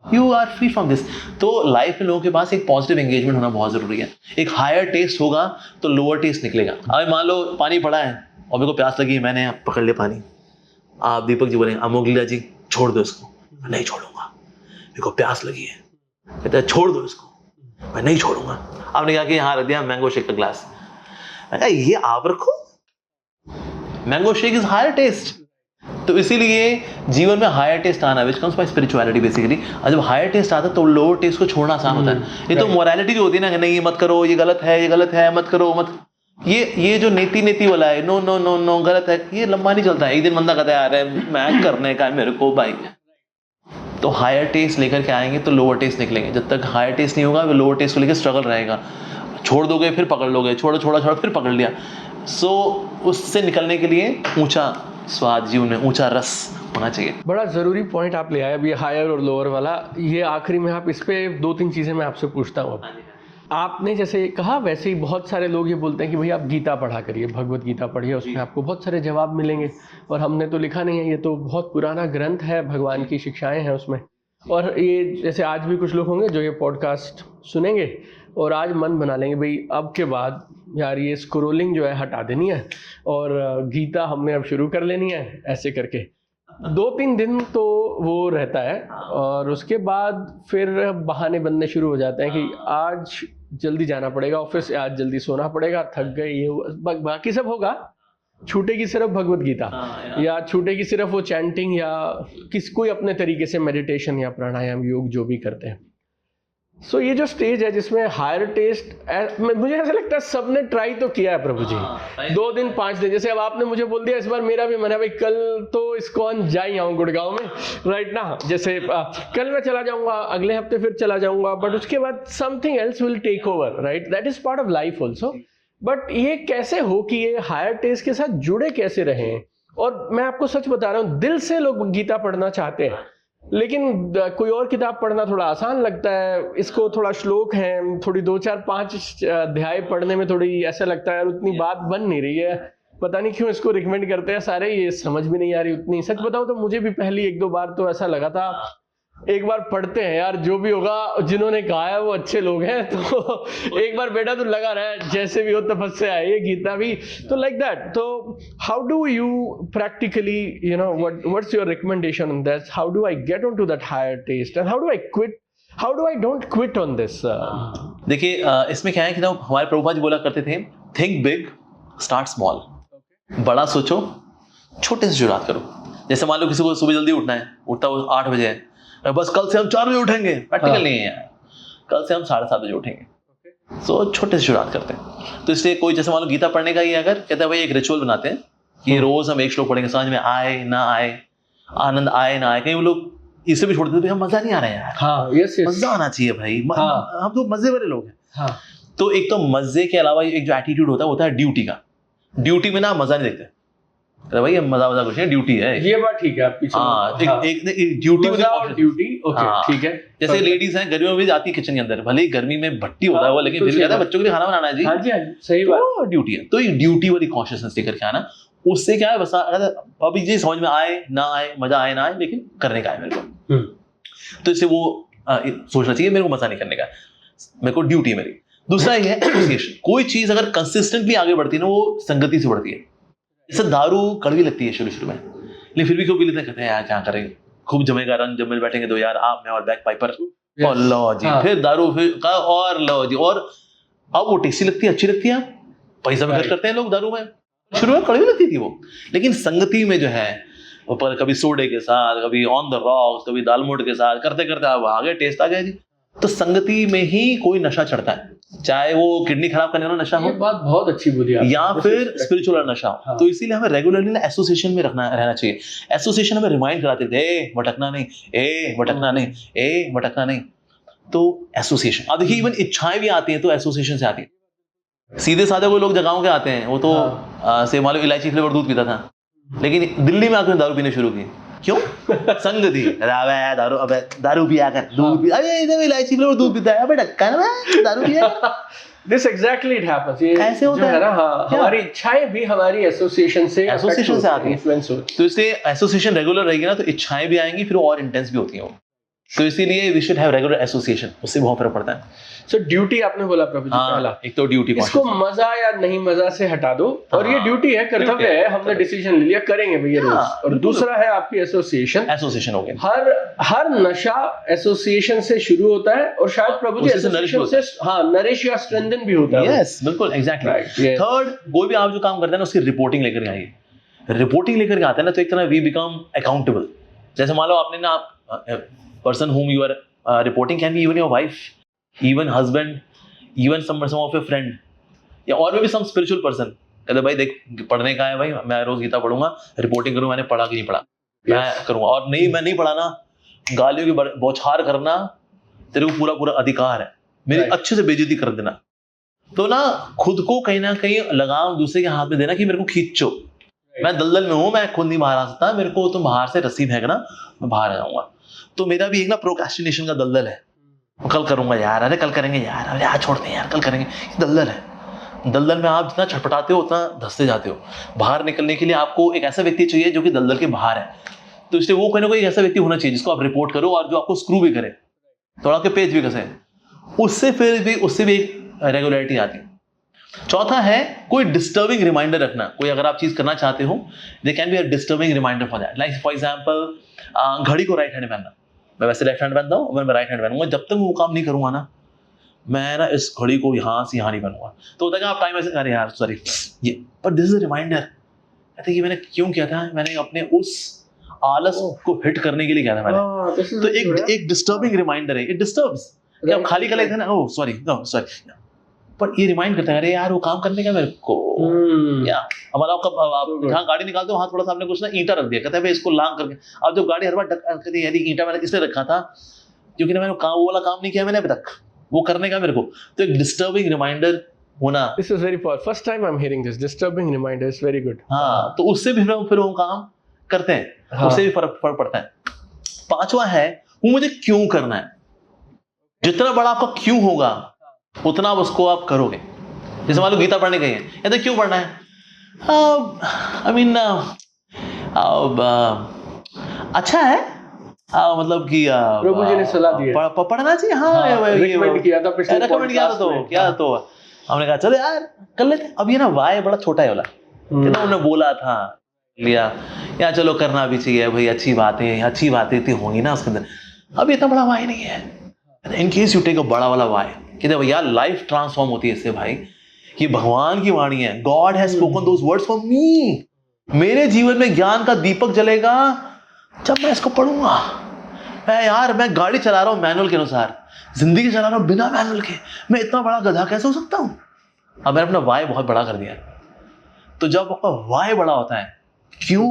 Speaker 2: you are free from this. तो लाइफ में लोगों के पास एक पॉजिटिव एंगेजमेंट होना बहुत जरूरी है. एक हायर टेस्ट होगा तो लोअर टेस्ट निकलेगा. अब मान लो पानी पड़ा है और मेरे को प्यास लगी, मैंने पकड़ लिया पानी. आप दीपक जी बोलेंगे अमोघ लीला जी छोड़ दो इसको. मैं नहीं छोड़ूंगा, मेरे को प्यास लगी है. कहते हैं छोड़ दो इसको. मैं नहीं छोड़ूंगा. आपने कहा कि यहाँ रख दिया मैंगो शेक का ग्लास. मैं कहा ये आप रखो, mango shake is higher taste. तो इसीलिए जीवन में हायर टेस्ट आना, which comes by spirituality basically, और जब हायर टेस्ट आता है तो लोअर टेस्ट को छोड़ना आसान होता है। ये तो मोरालिटी जो होती है ना कि नहीं ये मत करो, ये गलत है, मत करो, मत, ये जो नीति वाला है, नो नो नो नो गलत है, ये लंबा नहीं चलता है। एक दिन बंदा कहता है यार मैं करने का है मेरे को भाई, तो हायर टेस्ट लेकर के आएंगे तो लोअर टेस्ट निकलेंगे। जब तक हायर टेस्ट नहीं होगा वो लोअर टेस्ट को लेकर स्ट्रगल रहेगा, छोड़ दोगे फिर पकड़ लोगे, छोड़ा फिर पकड़ लिया। सो उससे निकलने के लिए ऊंचा स्वाद जीवन में, ऊंचा रस होना चाहिए।
Speaker 1: बड़ा ज़रूरी पॉइंट आप ले आए अभी, हायर और लोअर वाला। ये आखिरी में आप इस पे 2-3 चीज़ें मैं आपसे पूछता हूँ। आपने जैसे कहा वैसे ही बहुत सारे लोग ये बोलते हैं कि भाई आप गीता पढ़ा करिए, भगवत गीता पढ़िए, उसमें आपको बहुत सारे जवाब मिलेंगे। और हमने तो लिखा नहीं है, ये तो बहुत पुराना ग्रंथ है, भगवान की शिक्षाएं हैं उसमें। और ये जैसे आज भी कुछ लोग होंगे जो ये पॉडकास्ट सुनेंगे और आज मन बना लेंगे भाई अब के बाद यार ये स्क्रोलिंग जो है हटा देनी है और गीता हमने अब शुरू कर लेनी है, ऐसे करके 2-3 दिन तो वो रहता है और उसके बाद फिर बहाने बनने शुरू हो जाते हैं कि आज जल्दी जाना पड़ेगा ऑफिस, आज जल्दी सोना पड़ेगा, थक गए, ये बाकी सब होगा, छूटेगी सिर्फ भगवत गीता या छूटेगी सिर्फ वो चैंटिंग या कोई अपने तरीके से मेडिटेशन या प्राणायाम योग जो भी करते हैं। सो ये जो स्टेज है जिसमें हायर टेस्ट, मुझे ऐसा लगता है सबने ट्राई तो किया है प्रभु जी। 2 दिन 5 दिन, जैसे अब आपने मुझे बोल दिया, इस बार मेरा भी मन है भाई कल तो इस्कॉन जा ही आऊँ गुड़गांव में, राइट ना, जैसे कल मैं चला जाऊंगा, अगले हफ्ते फिर चला जाऊंगा, बट उसके बाद something else will take over, right, that is part of life also. But ये कैसे हो कि ये हायर टेस्ट के साथ जुड़े कैसे रहें? और मैं आपको सच बता रहा हूँ, दिल से लोग गीता पढ़ना चाहते हैं, लेकिन कोई और किताब पढ़ना थोड़ा आसान लगता है, इसको थोड़ा श्लोक है, थोड़ी 2-4-5 अध्याय पढ़ने में थोड़ी ऐसा लगता है उतनी बात बन नहीं रही है, पता नहीं क्यों इसको रिकमेंड करते हैं सारे, ये समझ भी नहीं आ रही उतनी। सच बताऊं तो मुझे भी पहली 1-2 बार तो ऐसा लगा था, एक बार पढ़ते हैं यार, जो भी होगा जिन्होंने कहा है वो अच्छे लोग हैं, तो एक बार बेटा तो लगा रहा, जैसे भी हो तपस्या है, ये गीता भी तो लाइक दैट। तो how do you practically you know what's your recommendation on this? How do I get on to that higher test and how do I quit, how do I don't quit on this?
Speaker 2: देखिए इसमें क्या है कि ना हमारे प्रभुपाद जी बोला करते थे, थिंक बिग स्टार्ट स्मॉल। बड़ा सोचो, छोटे से शुरुआत करो। जैसे मान लो किसी को सुबह जल्दी उठना है, उठता वो 8 बजे है, बस कल से हम 4 बजे उठेंगे, प्रैक्टिकल नहीं है यार, कल से हम 7:30 बजे उठेंगे। सो छोटे से शुरुआत करते हैं। तो इसलिए कोई जैसे मान लो गीता पढ़ने का ही अगर कहता है भाई एक रिचुअल बनाते हैं कि रोज हम एक श्लोक पढ़ेंगे, समझ में आए ना आए, आनंद आए ना आए, कहीं वो लोग इसे भी छोड़ देते हैं, मजा नहीं आ रहा है यार।
Speaker 1: हाँ, यस,
Speaker 2: मजा आना चाहिए भाई, हम तो मजे वाले लोग हैं।
Speaker 1: हाँ।
Speaker 2: तो एक तो मजे के अलावा एक जो एटीट्यूड होता है ड्यूटी का। ड्यूटी में ना मजा नहीं देखते, अरे भाई मजा कुछ नहीं, ड्यूटी है। ये बात ठीक है आपकी। एक ड्यूटी में ड्यूटी, ओके ठीक है। जैसे लेडीज हैं गर्मियों में जाती है किचन के अंदर, भले ही गर्मी में भट्टी होता है वो, लेकिन दिल कहता है बच्चों के लिए खाना बनाना है जी। हाँ जी, सही बात, ड्यूटी है। तो ये ड्यूटी वाली कॉन्शियसनेस लेकर के आना, उससे क्या है बस अभी जी समझ में आए ना आए, मजा आए ना आए, लेकिन करने का है मेरे को। तो इससे वो सोचना चाहिए मेरे को मजा नहीं करने का, मेरे को ड्यूटी मेरी। दूसरा ये है एसोसिएशन। कोई चीज अगर कंसिस्टेंटली आगे बढ़ती है ना, वो संगति से बढ़ती है। जैसे दारू कड़वी लगती है शुरू में, लेकिन फिर भी क्यों पी लेते हैं, कहते हैं यार क्या करेंगे, खूब जमेगा रंग, जमे बैठेंगे 2 यार, आप मैं और बैक पाइपर, और लो जी फिर दारू, फिर और लो जी, और अब वो टेस्टी लगती है, अच्छी लगती है, पैसा भी खर्च करते हैं लोग दारू में। शुरू में कड़वी लगती थी वो, लेकिन संगति में जो है ऊपर कभी सोडे के साथ, कभी ऑन द रॉक्स, कभी दालमोट के साथ करते करते अब आगे टेस्ट आ गया जी। तो संगति में ही कोई नशा चढ़ता है, चाहे वो किडनी खराब करने वाला नशा हो, बात बहुत अच्छी बोली आपने, या फिर स्पिरिचुअल नशा हो। तो इसीलिए हमें रेगुलरली ना एसोसिएशन में रहना चाहिए। एसोसिएशन हमें रिमाइंड कराते थे, ए भटकना नहीं, ए भटकना नहीं, ए भटकना नहीं। तो एसोसिएशन, अब देखिए इवन इच्छाएं भी आती हैं तो एसोसिएशन से आती है। सीधे साधे कोई लोग जगहों के आते हैं, वो तो से मान लो इलायची फ्लेवर दूध पीता था, लेकिन दिल्ली में आकर दारू पीने शुरू की, क्यों? संग थी, दारू, अबे दारू पिया कर, दूध पी, अरे इधर इलायची फ्लेवर दूध पीता है, अबे ढक्का ना दारू पिया।
Speaker 1: This exactly it happens. ये
Speaker 2: ऐसे होता है
Speaker 1: ना, हाँ, हमारी इच्छाएं भी हमारी एसोसिएशन से आती हैं, इन्फ्लुएंस होती है।
Speaker 2: तो इसलिए एसोसिएशन रेगुलर रहेगी ना, तो इच्छाएं भी आएंगी, फिर और इंटेंस भी होती हैं वो। तो इसीलिए we should have regular association, उससे बहुत फर्क पड़ता है।
Speaker 1: सो ड्यूटी आपने बोला प्रभु जी, पहला
Speaker 2: एक तो ड्यूटी,
Speaker 1: इसको मजा या नहीं मजा से हटा दो, और ये ड्यूटी है, कर्तव्य है, हमने डिसीजन ले लिया करेंगे भैया रोज। और दूसरा है आपकी एसोसिएशन।
Speaker 2: एसोसिएशन हो गया,
Speaker 1: हर नशा एसोसिएशन से शुरू होता है, और शायद प्रभु जी एसोसिएशन से नरिश या स्ट्रेंथन भी होता है।
Speaker 2: यस बिल्कुल, एग्जैक्टली। थर्ड, कोई भी आप जो काम करते हैं ना उसकी रिपोर्टिंग लेकर आइए। रिपोर्टिंग लेकर के आते हैं ना, तो एक तरह वी बिकम अकाउंटेबल. जैसे मान लो आपने ना, person whom you are reporting can be even your wife, even husband, even some of your friend, या और भी some spiritual person. कहते भाई देख, पढ़ने का है भाई, मैं रोज गीता पढ़ूंगा, रिपोर्टिंग करूँ, मैंने पढ़ा कि नहीं पढ़ा, मैं करूँगा. और नहीं, मैं नहीं पढ़ा ना, गालियों की बौछार करना तेरे को पूरा पूरा अधिकार है, मेरी अच्छे से बेइज्जती कर देना. तो ना खुद को कहीं ना कहीं लगाम दूसरे के हाथ में देना कि मेरे को खींचो, मैं दलदल में हूं, मैं खुद नहीं बाहर आ सकता, मेरे को तुम बाहर से रस्सी फेंकना, मैं बाहर आ जाऊंगा. तो मेरा भी एक ना प्रोक्रेस्टिनेशन का दलदल है, कल करूंगा यार, अरे कल करेंगे यार, अरे आज छोड़ते हैं यार, कल करेंगे. दलदल है. दलदल में आप जितना छटपटाते हो उतना धंसते जाते हो. बाहर निकलने के लिए आपको एक ऐसा व्यक्ति चाहिए जो कि दलदल के बाहर है. तो इसलिए वो कोई ना कोई ऐसा व्यक्ति होना चाहिए जिसको आप रिपोर्ट करो और जो आपको स्क्रू भी करे, थोड़ा के पेज भी कसे, उससे भी एक रेगुलरिटी आती है. चौथा है कोई डिस्टर्बिंग रिमाइंडर रखना. कोई अगर आप चीज करना चाहते हो, they can be a disturbing reminder for that. Like for example, घड़ी को राइट हैंड में पहनना. मैं वैसे लेफ्ट हैंड पहनता हूँ, मैं राइट हैंड पहनूंगा. जब तक वो काम नहीं करूंगा ना, मैं ना इस घड़ी को यहाँ से यहाँ नहीं पहनूंगा. तो होता है कि आप टाइम ऐसे करें यार, सॉरी ये, but this is a reminder. कहते कि मैंने क्यों किया था, मैंने अपने उस आलस को हिट करने के लिए किया था मैंने. तो एक डिस्टर्बिंग रिमाइंडर है, इट डिस्टर्ब्स. आप खाली कर लेते हैं ना, ओह सॉरी, नो सॉरी, पर ये रिमाइंड करता है, अरे यार वो काम करने का मेरे को. या हमारा आप जहाँ गाड़ी निकालते हो वहाँ थोड़ा सा आपने कुछ ना ईंटा रख दिया, कहते हैं भाई इसको लांग करके. अब जब गाड़ी हर बार कहती है यार ईंटा मैंने इसलिए रखा था क्योंकि मैंने वो वाला काम नहीं किया मैंने अभी तक, वो करने का मेरे को. तो एक डिस्टर्बिंग रिमाइंडर होना.
Speaker 1: This is very first time I am hearing this, disturbing reminder is very good.
Speaker 2: हाँ, तो उससे भी फिर हम काम करते हैं. हाँ. उससे भी फर्क पड़ता है. पांचवा है वो मुझे क्यों करना है. जितना बड़ा आपका क्यों होगा उतना उसको आप करोगे. जैसे मान लो गीता पढ़ने गए हैं, या तो क्यों पढ़ना है, आई मीन अच्छा है, मतलब कि
Speaker 1: प्रभु जी ने सलाह दी है,
Speaker 2: पढ़ना चाहिए. हाँ,
Speaker 1: रिकमेंड किया था पिछले
Speaker 2: रिकमेंड किया था, तो क्या, तो हमने कहा चलो यार कर लेते. अब ये ना वाय बड़ा छोटा है वाला, कितना उन्होंने बोला था, लिया या चलो करना भी चाहिए भाई, अच्छी बातें इतनी होंगी ना उसके अंदर. अब इतना बड़ा वाय नहीं है. In case you take a बड़ा वाला वाय, कहते भैया लाइफ ट्रांसफॉर्म होती है इससे भाई. ये भगवान की वाणी है, God has spoken those words for me. मेरे जीवन में ज्ञान का दीपक जलेगा जब मैं इसको पढ़ूंगा. मैं गाड़ी चला रहा हूं मैनुअल के अनुसार, जिंदगी चला रहा हूं बिना मैनुअल के, मैं इतना बड़ा गधा कैसे हो सकता हूं. अब मैंने अपना वाय बहुत बड़ा कर दिया. तो जब आपका वाय बड़ा होता है, क्यों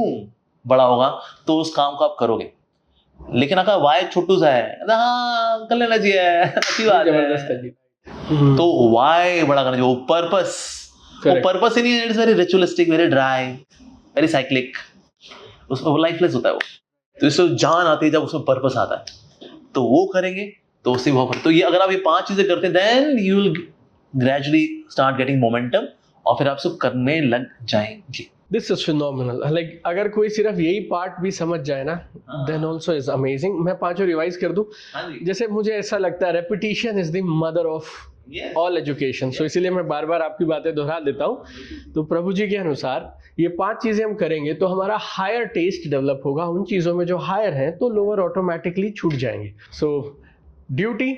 Speaker 2: बड़ा होगा, तो उस काम को आप करोगे. लेकिन अगर वाय छोटू सा है, हाँ कर लेना चाहिए, अच्छी बात है, तो वाय बड़ा करना चाहिए. वो पर्पस ही नहीं है, it's very ritualistic, very dry, very cyclic, उसमें लाइफलेस होता है वो. तो इसमें जान आती है जब उसमें पर्पस आता है, तो वो करेंगे तो उससे बहुत. तो ये अगर आप ये 5 चीजें करते हैं, then you will gradually start getting momentum, और फिर आप सब करने लग जाएंगे.
Speaker 1: This is phenomenal. लाइक अगर कोई सिर्फ यही पार्ट भी समझ जाए ना, देन ऑल्सो इज अमेजिंग. मैं 5 रिवाइज कर दूं. जैसे मुझे ऐसा लगता है repetition is the mother of all education. So इसीलिए मैं बार बार आपकी बातें दोहरा देता हूँ. तो प्रभु जी के अनुसार ये 5 चीजें हम करेंगे तो हमारा हायर टेस्ट डेवलप होगा. उन चीजों में जो हायर हैं तो लोअर ऑटोमेटिकली छूट जाएंगे. So duty,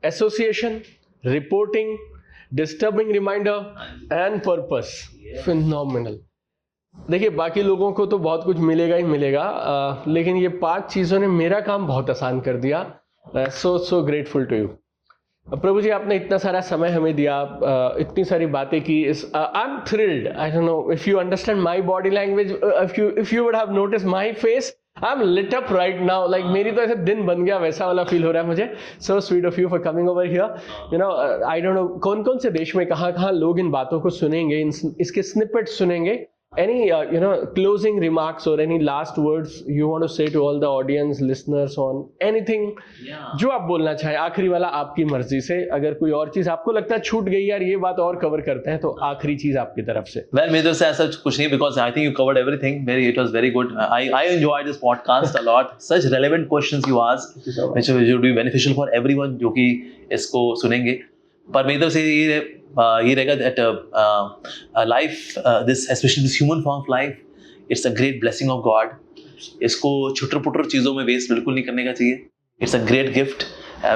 Speaker 1: association, reporting, disturbing reminder and purpose. Phenomenal. देखिए बाकी लोगों को तो बहुत कुछ मिलेगा ही मिलेगा, लेकिन ये 5 चीज़ों ने मेरा काम बहुत आसान कर दिया. So grateful to you. प्रभु जी आपने इतना सारा समय हमें दिया, इतनी सारी बातें की. I am thrilled. I don't know if you understand my body language, if you would have notice my face, I am lit up right now. Like मेरी तो ऐसे दिन बन गया वैसा वाला फील हो रहा है मुझे. So sweet of you for coming over here. You know I don't no कौन कौन से देश में कहाँ लोग इन बातों को सुनेंगे, इसके स्निपेट्स सुनेंगे. Any closing remarks or any last words you want to say to all the audience, listeners on anything? जो आप बोलना चाहें, आखिरी वाला आपकी मर्जी से. अगर कोई और चीज आपको लगता है छूट गई यार, ये बात और कवर करते हैं, तो आखिरी चीज आपकी तरफ से.
Speaker 2: Well, मेरे तरफ से ऐसा कुछ नहीं, because I think you covered everything. It was very good. I enjoyed this podcast a lot. Such relevant questions you asked, which will be beneficial for everyone जो कि इसको सुनेंगे. पर मेरी तरफ से ये रहेगा that life, this especially this human form of life, it's a great blessing of God. इसको छुटर-पुटर चीज़ों में वेस्ट बिल्कुल नहीं करने का चाहिए. It's a great gift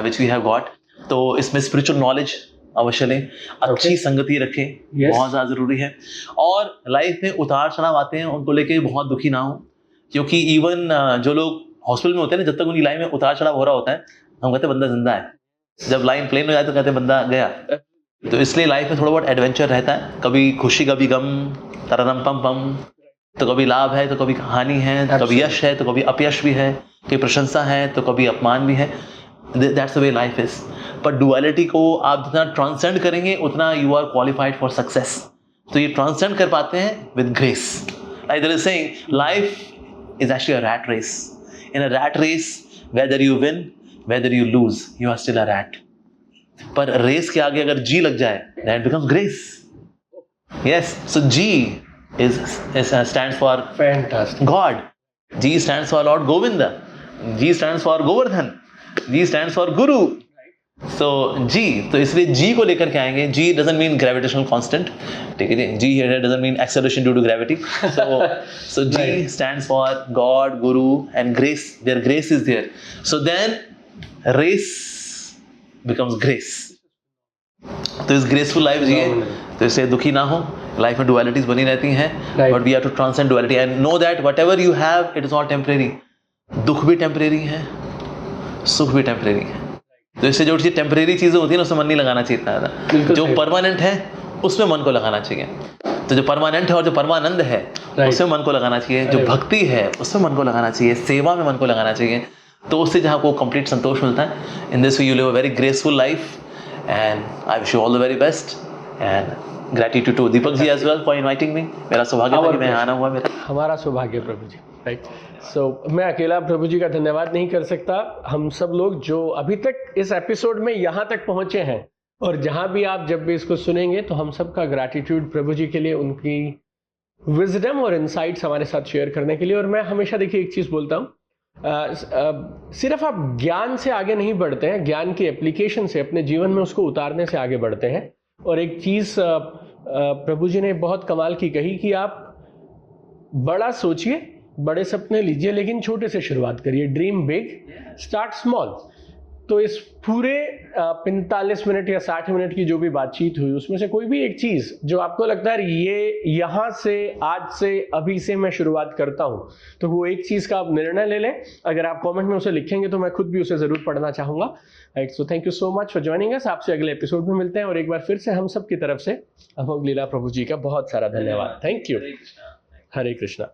Speaker 2: which we have got. तो इसमें spiritual knowledge अवश्य लें, अच्छी संगति रखें,
Speaker 1: Yes.
Speaker 2: बहुत ज़्यादा ज़रूरी है। और लाइफ में उतार चढ़ाव आते हैं, उनको लेके बहुत दुखी ना हो, क्योंकि इवन जो लोग हॉस्पिटल में होते हैं ना, जब तक उनकी लाइफ में उतार चढ़ाव हो रहा होता है, हम कहते हैं बंदा जिंदा है। जब लाइन प्लेन हो जाए तो कहते हैं बंदा गया। तो इसलिए लाइफ में थोड़ा बहुत एडवेंचर रहता है, कभी खुशी कभी गम, तररम पम पम, तो कभी लाभ है तो कभी हानि है, तो कभी यश है तो कभी अपयश भी है, कभी प्रशंसा है तो कभी अपमान भी है। That's the way life is. पर डुअलिटी को आप जितना ट्रांसेंड करेंगे उतना you are qualified for success. तो ये ट्रांसेंड कर पाते हैं with grace. Like there is saying life is actually a rat race. In a rat race whether you win whether you lose you are still a rat. पर race के आगे अगर G लग जाए that becomes grace. Yes, so G is stands for
Speaker 1: Fantastic.
Speaker 2: God. G stands for Lord Govinda. G stands for Govardhan. G stands for Guru. So G, तो इसलिए G को लेकर के आएंगे। G doesn't mean gravitational constant. ठीक है, G here doesn't mean acceleration due to gravity. So G stands for God, Guru, and grace. Their grace is there. So then race becomes grace. तो इस graceful life जिए, तो इससे दुखी ना हो। लाइफ में डुअलिटीज बनी रहती हैं, but we have to transcend duality and know that whatever you have it is all temporary. दुख भी टेम्परेरी है, सुख भी टेम्परेरी है। तो इससे जो चीज टेम्परेरी चीजें होती है ना उसमें मन नहीं लगाना चाहिए इतना ज्यादा। जो परमानेंट है उसमें मन को लगाना चाहिए। तो जो परमानेंट है और जो परमानंद है उसमें मन को लगाना चाहिए। जो भक्ति है उसमें मन को लगाना चाहिए, सेवा में मन को लगाना चाहिए। तो उससे जहाँ को कंप्लीट संतोष मिलता है। इन this way you live a very graceful life and I wish you all the very best and gratitude to Deepak ji as well for inviting me. मेरा सौभाग्य था कि मैं आना हुआ मेरा।
Speaker 1: हमारा सौभाग्य प्रभु जी, राइट। सो मैं अकेला प्रभु जी का धन्यवाद नहीं कर सकता। हम सब लोग जो अभी तक इस एपिसोड में यहाँ तक पहुँचे हैं और जहाँ भी आप जब भी इसको सुनेंगे तो हम सबका ग्रैटिट्यूड प्रभु जी के लिए, उनकी विजडम और इनसाइट्स हमारे साथ शेयर करने के लिए। और मैं हमेशा देखिए एक चीज़ बोलता हूँ, सिर्फ आप ज्ञान से आगे नहीं बढ़ते हैं, ज्ञान की एप्लीकेशन से अपने जीवन में उसको उतारने से आगे बढ़ते हैं। और एक चीज़ प्रभु जी ने बहुत कमाल की कही कि आप बड़ा सोचिए, बड़े सपने लीजिए, लेकिन छोटे से शुरुआत करिए। Dream big, start small. तो इस पूरे 45 मिनट या 60 मिनट की जो भी बातचीत हुई उसमें से कोई भी एक चीज़ जो आपको लगता है ये यहाँ से, आज से, अभी से मैं शुरुआत करता हूँ, तो वो एक चीज़ का आप निर्णय ले लें। अगर आप कमेंट में उसे लिखेंगे तो मैं खुद भी उसे ज़रूर पढ़ना चाहूँगा। Right, so thank you so much for joining us. आपसे अगले एपिसोड में मिलते हैं और एक बार फिर से हम सब की तरफ से अमोघ लीला प्रभु जी का बहुत सारा धन्यवाद। Thank you. हरे कृष्णा।